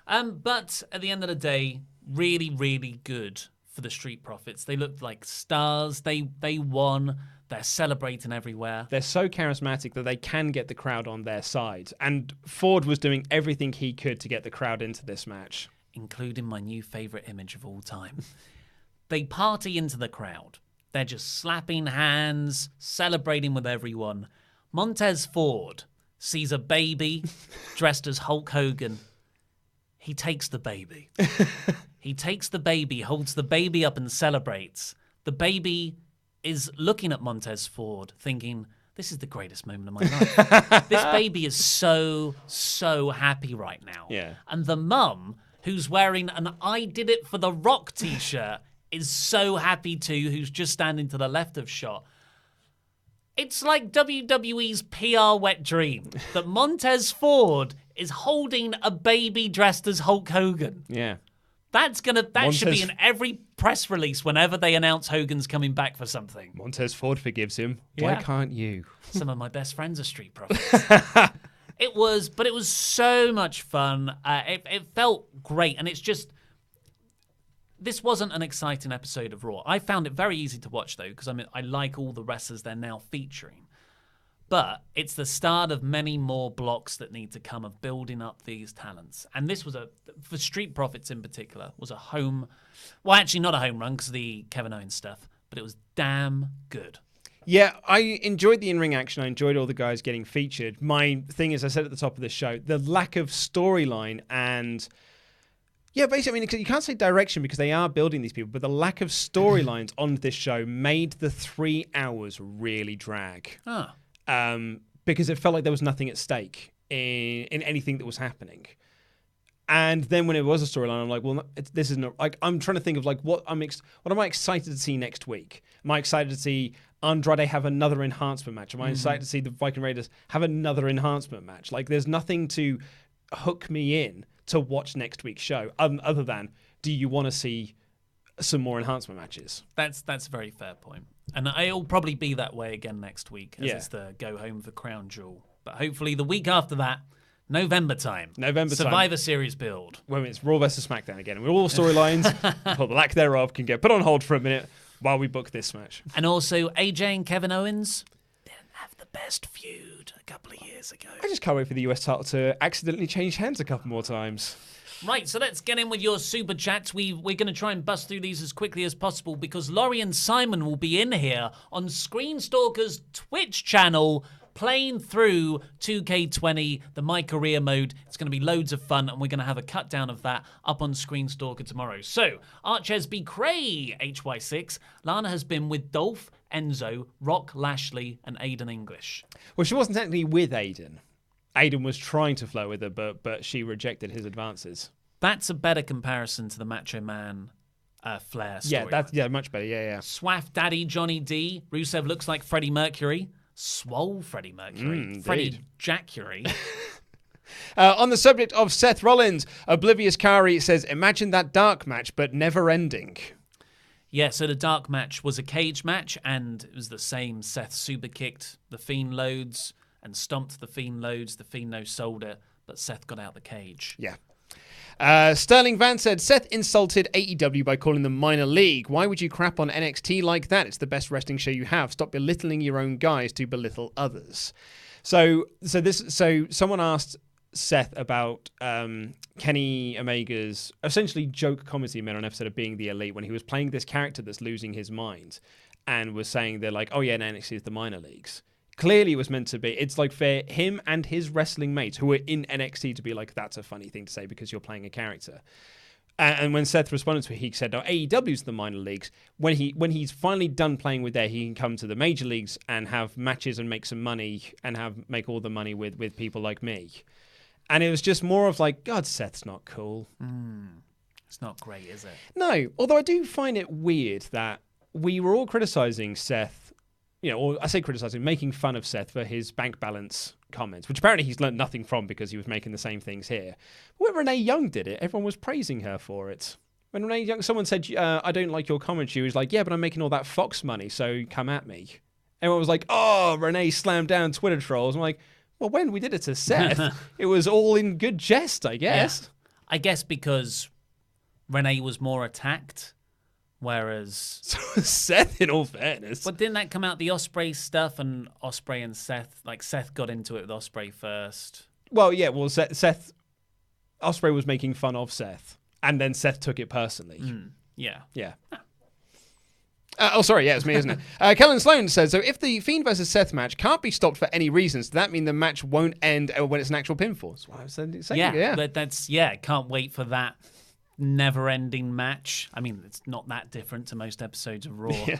But at the end of the day, really, really good for the Street Profits. They looked like stars. They won. They're celebrating everywhere. They're so charismatic that they can get the crowd on their side. And Ford was doing everything he could to get the crowd into this match. Including my new favourite image of all time. They party into the crowd. They're just slapping hands, celebrating with everyone. Montez Ford sees a baby dressed as Hulk Hogan. He takes the baby. He takes the baby, holds the baby up and celebrates. The baby is looking at Montez Ford thinking, this is the greatest moment of my life. This baby is so, so happy right now. Yeah. And the mum, who's wearing an I Did It for the Rock t-shirt, is so happy too, who's just standing to the left of shot. It's like WWE's PR wet dream that Montez Ford is holding a baby dressed as Hulk Hogan. Yeah. That should be in every press release whenever they announce Hogan's coming back for something. Montez Ford forgives him. Yeah. Why can't you? Some of my best friends are street profits. It was so much fun. It felt great, and it's just, this wasn't an exciting episode of Raw. I found it very easy to watch, though, because I like all the wrestlers they're now featuring. But it's the start of many more blocks that need to come of building up these talents. And this was for Street Profits in particular, was a well, actually not a home run because of the Kevin Owens stuff, but it was damn good. Yeah, I enjoyed the in-ring action. I enjoyed all the guys getting featured. My thing is, I said at the top of the show, the lack of storyline and... Yeah, basically, I mean, you can't say direction because they are building these people, but the lack of storylines on this show made the 3 hours really drag. Because it felt like there was nothing at stake in anything that was happening. And then when it was a storyline, I'm like, well, this isn't... Like, I'm trying to think of like what am I excited to see next week? Am I excited to see Andrade have another enhancement match? Am I excited to see the Viking Raiders have another enhancement match? Like, there's nothing to hook me in to watch next week's show, other than, do you want to see some more enhancement matches? That's a very fair point. And it'll probably be that way again next week, as it's the go home for Crown Jewel. But hopefully the week after that, November time. Survivor Series build. When it's Raw versus SmackDown again. With all storylines, or the lack thereof, can get put on hold for a minute while we book this match. And also, AJ and Kevin Owens didn't have the best feud a couple of years ago. I just can't wait for the US title to accidentally change hands a couple more times. Right, so let's get in with your super chats. We're going to try and bust through these as quickly as possible because Laurie and Simon will be in here on Screenstalker's Twitch channel playing through 2K20, the My Career mode. It's going to be loads of fun, and we're going to have a cut down of that up on Screenstalker tomorrow. So, Archesby Cray, HY6, Lana has been with Dolph, Enzo, Rock Lashley, and Aiden English. Well, she wasn't technically with Aiden. Aiden was trying to flirt with her, but she rejected his advances. That's a better comparison to the Macho Man Flair story. Yeah, much better. Yeah. Swaff Daddy Johnny D. Rusev looks like Freddie Mercury. Swole Freddie Mercury. Freddie Jackury. On the subject of Seth Rollins, Oblivious Kari says, imagine that dark match, but never ending. Yeah, so the dark match was a cage match, and it was the same. Seth super kicked the Fiend loads and stomped the Fiend loads. The Fiend no-sold it, but Seth got out the cage. Yeah. Sterling Van said, Seth insulted AEW by calling them minor league. Why would you crap on NXT like that? It's the best wrestling show you have. Stop belittling your own guys to belittle others. So someone asked Seth about Kenny Omega's essentially joke comedy man on an episode of Being the Elite when he was playing this character that's losing his mind and was saying they're like, oh yeah, NXT is the minor leagues. Clearly it was meant to be. It's like for him and his wrestling mates who are in NXT to be like, that's a funny thing to say because you're playing a character. And when Seth responded to it, he said, AEW's the minor leagues. When he's finally done playing with there, he can come to the major leagues and have matches and make some money and make all the money with people like me. And it was just more of like, God, Seth's not cool. It's not great, is it? No, although I do find it weird that we were all criticizing Seth, or I say criticizing, making fun of Seth for his bank balance comments, which apparently he's learned nothing from because he was making the same things here. When Renee Young did it, everyone was praising her for it. When Renee Young, someone said, I don't like your comment, she was like, yeah, but I'm making all that Fox money, so come at me. Everyone was like, oh, Renee slammed down Twitter trolls. I'm like, well, when we did it to Seth, it was all in good jest, I guess. Yeah. I guess because Renee was more attacked. Whereas Seth, in all fairness, but didn't that come out the Ospreay stuff and Ospreay and Seth? Like Seth got into it with Ospreay first. Well, yeah. Well, Seth Ospreay was making fun of Seth, and then Seth took it personally. Yeah. Sorry, yeah, it's me, isn't it? Kellen Sloan says, so if the Fiend versus Seth match can't be stopped for any reasons, does that mean the match won't end when it's an actual pinfall? That's what I was saying. Yeah, can't wait for that never-ending match. I mean, it's not that different to most episodes of Raw. Yeah.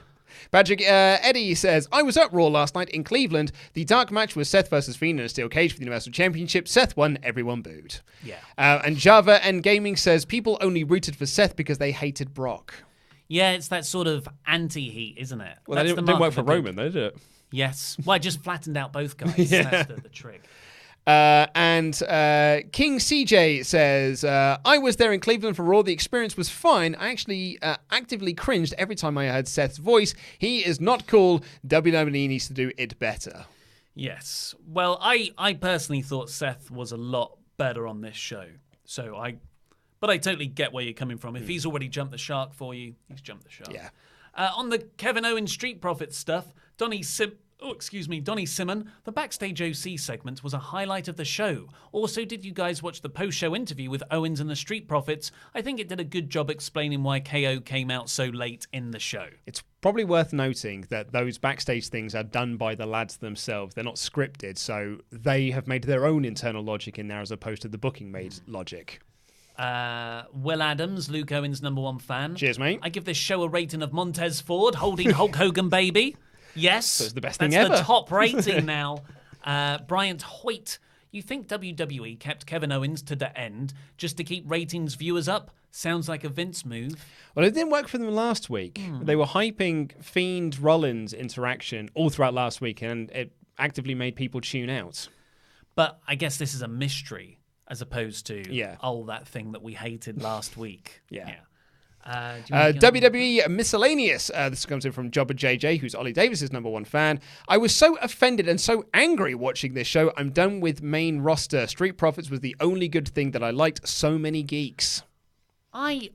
Patrick Eddie says, I was at Raw last night in Cleveland. The dark match was Seth versus Fiend in a steel cage for the Universal Championship. Seth won. Everyone booed. Yeah. And Java and Gaming says, people only rooted for Seth because they hated Brock. Yeah, it's that sort of anti-heat, isn't it? Well, that didn't work for Roman, though, did it? Yes. Well, I just flattened out both guys. That's the trick. And King CJ says, I was there in Cleveland for Raw. The experience was fine. I actually actively cringed every time I heard Seth's voice. He is not cool. WWE needs to do it better. Yes. Well, I personally thought Seth was a lot better on this show. But I totally get where you're coming from. If he's already jumped the shark for you, he's jumped the shark. Yeah. On the Kevin Owens Street Profits stuff, Donnie Simon, the Backstage OC segment was a highlight of the show. Also, did you guys watch the post-show interview with Owens and the Street Profits? I think it did a good job explaining why KO came out so late in the show. It's probably worth noting that those backstage things are done by the lads themselves. They're not scripted, so they have made their own internal logic in there as opposed to the booking made logic. Will Adams, Luke Owens' #1 fan. Cheers, mate. I give this show a rating of Montez Ford holding Hulk Hogan baby. Yes. So it's the best thing ever. ever. That's the top rating now. Bryant Hoyt, you think WWE kept Kevin Owens to the end just to keep ratings viewers up? Sounds like a Vince move. Well, it didn't work for them last week. They were hyping Fiend Rollins interaction all throughout last week, and it actively made people tune out. But I guess this is a mystery as opposed to, that thing that we hated last week. Yeah. WWE Miscellaneous. This comes in from Jobber JJ, who's Ollie Davis's #1 fan. I was so offended and so angry watching this show. I'm done with main roster. Street Profits was the only good thing that I liked. So many geeks. I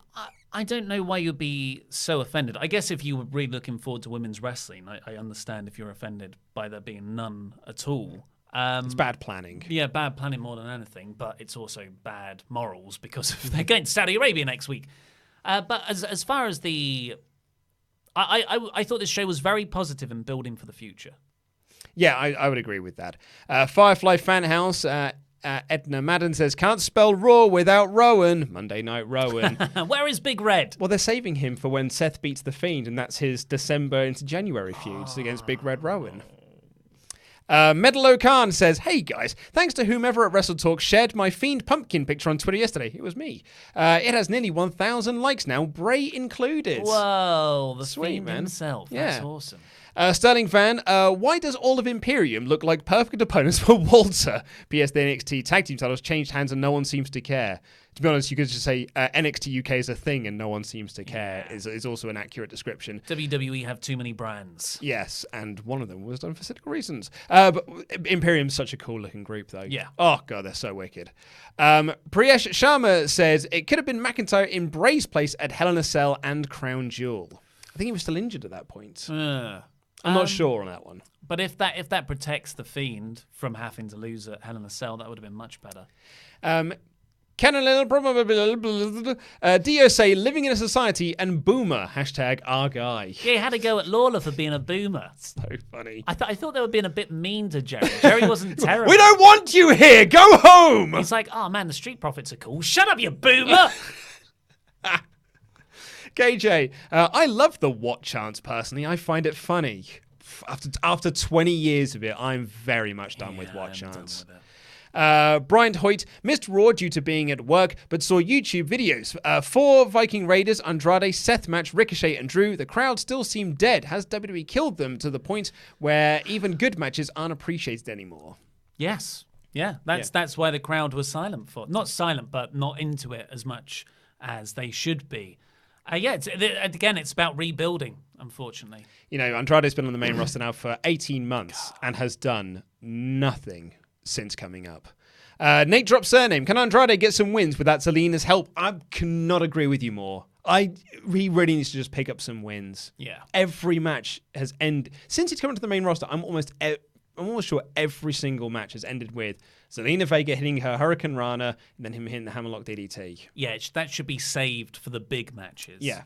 don't know why you'd be so offended. I guess if you were really looking forward to women's wrestling, I understand if you're offended by there being none at all. It's bad planning. Yeah, bad planning more than anything, but it's also bad morals because they're going to Saudi Arabia next week. But as far as I thought this show was very positive and building for the future. Yeah, I would agree with that. Firefly Fan House, Edna Madden says, can't spell Raw without Rowan. Monday Night Rowan. Where is Big Red? Well, they're saving him for when Seth beats The Fiend, and that's his December into January feuds against Big Red Rowan. Medalo Khan says, hey guys, thanks to whomever at WrestleTalk shared my Fiend pumpkin picture on Twitter yesterday. It was me. It has nearly 1,000 likes now, Bray included. Whoa, the Sweet, Fiend man. himself. Yeah. That's awesome. Sterling Van, why does all of Imperium look like perfect opponents for Walter? PS, the NXT tag team titles changed hands and no one seems to care. To be honest, you could just say NXT UK is a thing and no one seems to care is also an accurate description. WWE have too many brands. Yes, and one of them was done for cynical reasons. But Imperium's such a cool looking group, though. Yeah. Oh, God, they're so wicked. Priyesh Sharma says, it could have been McIntyre in Bray's place at Hell in a Cell and Crown Jewel. I think he was still injured at that point. I'm not sure on that one. But if that protects the Fiend from having to lose at Hell in a Cell, that would have been much better. Dio say living in a society and boomer # our guy. Yeah, he had a go at Lawler for being a boomer. So funny. I thought they were being a bit mean to Jerry. Jerry wasn't terrible. We don't want you here. Go home. He's like, oh man, the Street Profits are cool. Shut up, you boomer. KJ, I love the what chance personally. I find it funny. After 20 years of it, I'm very much done with what chance. Bryant Hoyt missed Raw due to being at work, but saw YouTube videos. 4 Viking Raiders, Andrade, Seth match, Ricochet and Drew. The crowd still seem dead. Has WWE killed them to the point where even good matches aren't appreciated anymore? Yes. Yeah, that's why the crowd was silent for. Not silent, but not into it as much as they should be. It's about rebuilding, unfortunately. You know, Andrade's been on the main roster now for 18 months and has done nothing since coming up. Nate drops surname. Can Andrade get some wins without Zelina's help? I cannot agree with you more. He really needs to just pick up some wins. Yeah. Every match has ended since he's come into the main roster. I'm almost sure every single match has ended with Zelina Vega hitting her Hurricane Rana and then him hitting the Hammerlock DDT. Yeah, that should be saved for the big matches. Yeah.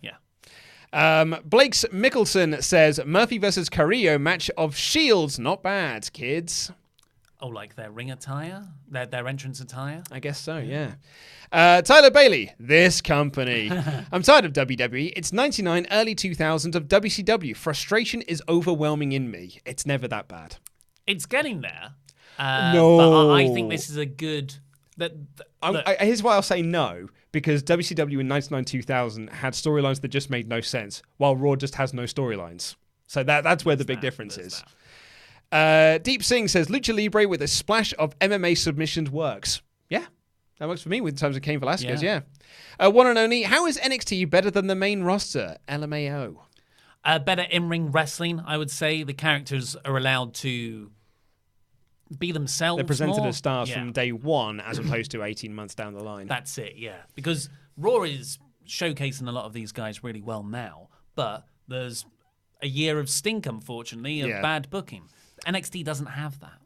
Blake's Mickelson says Murphy versus Carrillo match of shields. Not bad, kids. Oh, like their ring attire? Their entrance attire? I guess so, yeah. Tyler Bailey, this company. I'm tired of WWE. It's 99, early 2000s of WCW. Frustration is overwhelming in me. It's never that bad. It's getting there. No. But I think this is a good... Here's why I'll say no, because WCW in 99-2000 had storylines that just made no sense, while Raw just has no storylines. So that's where the big difference is. Deep Singh says, Lucha Libre with a splash of MMA submissions works. Yeah, that works for me in terms of Cain Velasquez, yeah. One and only, how is NXT better than the main roster? LMAO. Better in-ring wrestling, I would say. The characters are allowed to be themselves. They're presented more. as stars from day one as opposed to 18 months down the line. That's it, yeah. Because Raw is showcasing a lot of these guys really well now, but there's a year of stink, unfortunately, of bad booking. NXT doesn't have that.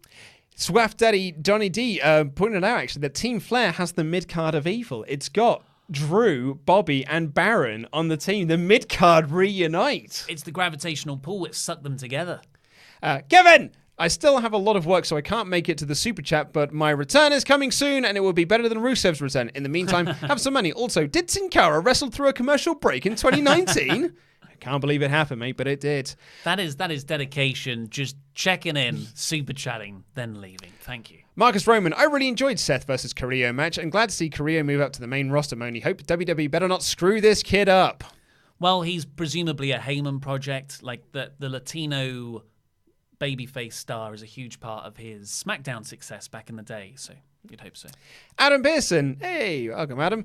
Swaff Daddy Johnny D pointed out, actually, that Team Flair has the mid-card of evil. It's got Drew, Bobby, and Baron on the team. The mid-card reunite. It's the gravitational pull. It sucked them together. Kevin! I still have a lot of work, so I can't make it to the super chat, but my return is coming soon, and it will be better than Rusev's return. In the meantime, have some money. Also, did Sin Cara wrestle through a commercial break in 2019? I can't believe it happened, mate, but it did. That is dedication, just checking in, super chatting, then leaving. Thank you. Marcus Roman, I really enjoyed Seth versus Carrillo match. I'm glad to see Carrillo move up to the main roster. I only hope WWE better not screw this kid up. Well, he's presumably a Heyman project, like the Latino babyface star is a huge part of his SmackDown success back in the day, so you'd hope so. Adam Pearson, hey, welcome, Adam.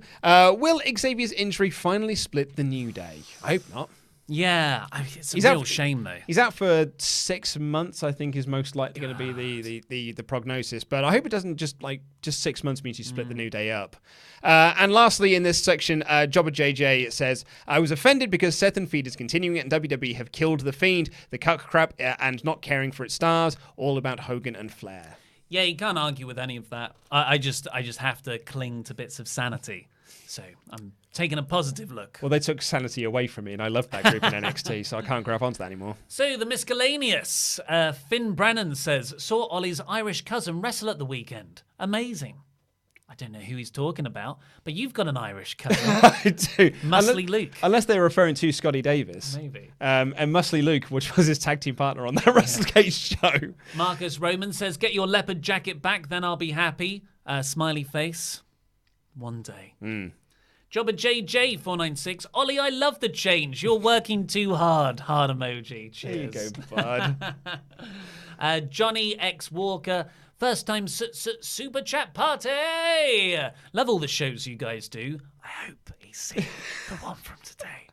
Will Xavier's injury finally split the New Day? I hope not. Yeah, it's a real shame though. He's out for 6 months, I think, is most likely going to be the prognosis. But I hope it doesn't just 6 months means you split the New Day up. And lastly, in this section, Jobber JJ says, I was offended because Seth and Feed is continuing it and WWE have killed the Fiend, the cuck crap, and not caring for its stars, all about Hogan and Flair. Yeah, you can't argue with any of that. I just have to cling to bits of sanity. So I'm taking a positive look. Well, they took sanity away from me, and I loved that group in NXT, so I can't grab onto that anymore. So the miscellaneous. Finn Brennan says, saw Ollie's Irish cousin wrestle at the weekend. Amazing. I don't know who he's talking about, but you've got an Irish cousin. I do. Muscly Luke. Unless they're referring to Scotty Davis. Maybe. And Muscly Luke, which was his tag team partner on that WrestleCade show. Marcus Roman says, get your leopard jacket back, then I'll be happy. Smiley face. One day. Jobber JJ496. Ollie, I love the change. You're working too hard. Heart emoji. Cheers. There you go, bud. Johnny X Walker. First time super chat party. Love all the shows you guys do. I hope he's seen the one from today.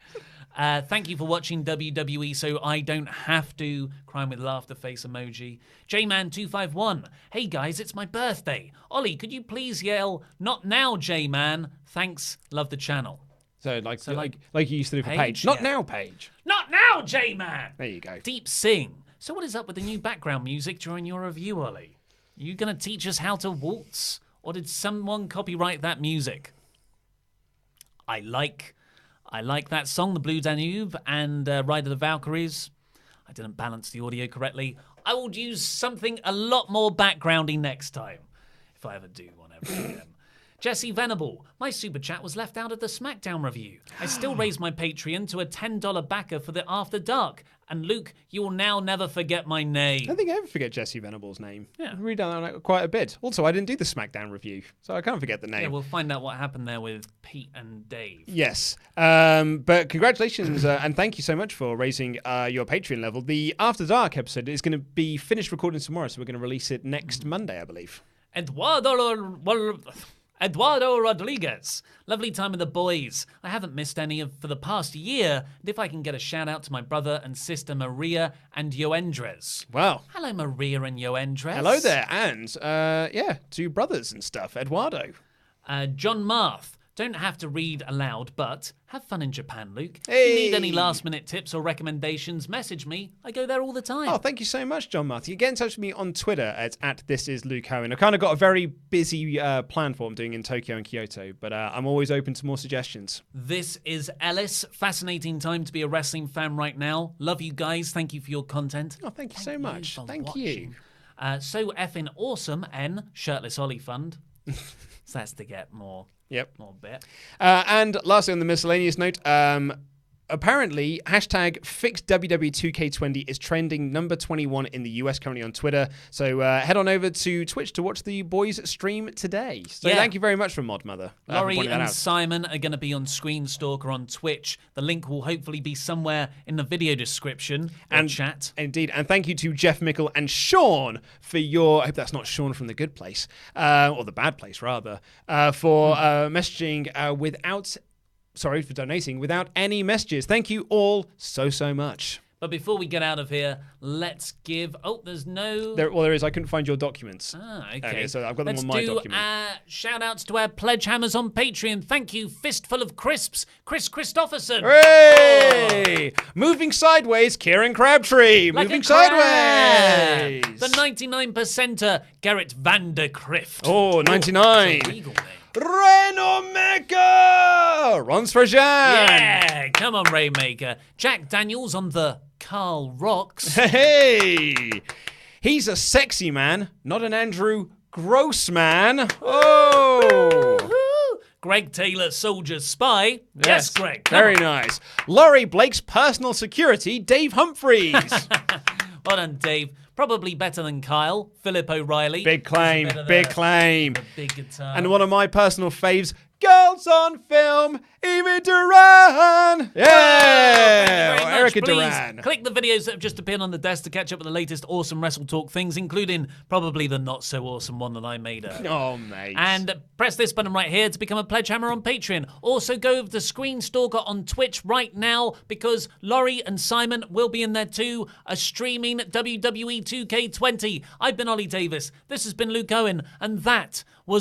Thank you for watching WWE so I don't have to. Crying with laughter face emoji. J-Man251. Hey guys, it's my birthday. Ollie, could you please yell, not now, J-Man. Thanks, love the channel. So like you used to do for Paige. Not now, Paige. Not now, J-Man. There you go. Deep Sing. So what is up with the new background music during your review, Ollie? Are you going to teach us how to waltz? Or did someone copyright that music? I like that song, The Blue Danube, and Ryder the Valkyries. I didn't balance the audio correctly. I will use something a lot more backgroundy next time, if I ever do one ever again. Jesse Venable, my super chat was left out of the SmackDown review. I still raised my Patreon to a $10 backer for the After Dark. And Luke, you will now never forget my name. I don't think I ever forget Jesse Venable's name. Yeah. I read down that quite a bit. Also, I didn't do the SmackDown review, so I can't forget the name. Yeah, we'll find out what happened there with Pete and Dave. Yes. But congratulations and thank you so much for raising your Patreon level. The After Dark episode is going to be finished recording tomorrow, so we're going to release it next Monday, I believe. Eduardo Rodriguez. Lovely time with the boys. I haven't missed any for the past year. And if I can get a shout out to my brother and sister Maria and Yoendres. Wow. Hello, Maria and Yoendres. Hello there. And, two brothers and stuff. Eduardo. John Marth. Don't have to read aloud, but have fun in Japan, Luke. Hey. If you need any last-minute tips or recommendations, message me. I go there all the time. Oh, thank you so much, John Marty. Get in touch with me on Twitter at @ThisIsLukeHowen. I kind of got a very busy plan for what I'm doing in Tokyo and Kyoto, but I'm always open to more suggestions. This is Ellis. Fascinating time to be a wrestling fan right now. Love you guys. Thank you for your content. Oh, thank you so much. Thank you. So effing awesome, N. Shirtless Ollie Fund. So that's to get more. Yep. More bit. And lastly, on the miscellaneous note, apparently, hashtag FixedWW2K20 is trending number 21 in the US currently on Twitter. So head on over to Twitch to watch the boys stream today. So thank you very much for Mod Mother. Laurie and Simon are going to be on Screen Stalker on Twitch. The link will hopefully be somewhere in the video description and chat. Indeed. And thank you to Jeff Mickle and Sean for your, I hope that's not Sean from the good place, or the bad place rather, for messaging for donating without any messages. Thank you all so much. But before we get out of here, let's give... Oh, there's no... There is. I couldn't find your documents. Okay. So I've got them on my document. Let's do shout-outs to our pledge hammers on Patreon. Thank you, Fistful of Crisps, Chris Christopherson. Hooray! Oh. Moving sideways, Kieran Crabtree. Like moving sideways. The 99%er, Gerrit van der Krift. Oh, 99. Legal name. Rainmaker! Ron Strajan! Yeah, come on, Rainmaker. Jack Daniels on the Carl Rocks. Hey! He's a sexy man, not an Andrew Gross man. Oh! Greg Taylor, Soldier Spy. Yes, Greg. Very nice. Laurie Blake's personal security, Dave Humphreys. Well done, Dave. Probably better than Kyle. Philip O'Reilly. Big claim, big claim. The big guitar. And one of my personal faves, Girls on Film, Evie Duran. Yeah! Well, Erica Please Duran. click the videos that have just appeared on the desk to catch up with the latest awesome WrestleTalk things, including probably the not-so-awesome one that I made earlier. Oh, mate. And press this button right here to become a pledge hammer on Patreon. Also go over to Screen Stalker on Twitch right now because Laurie and Simon will be in there too, streaming WWE 2K20. I've been Ollie Davis. This has been Luke Owen, and that was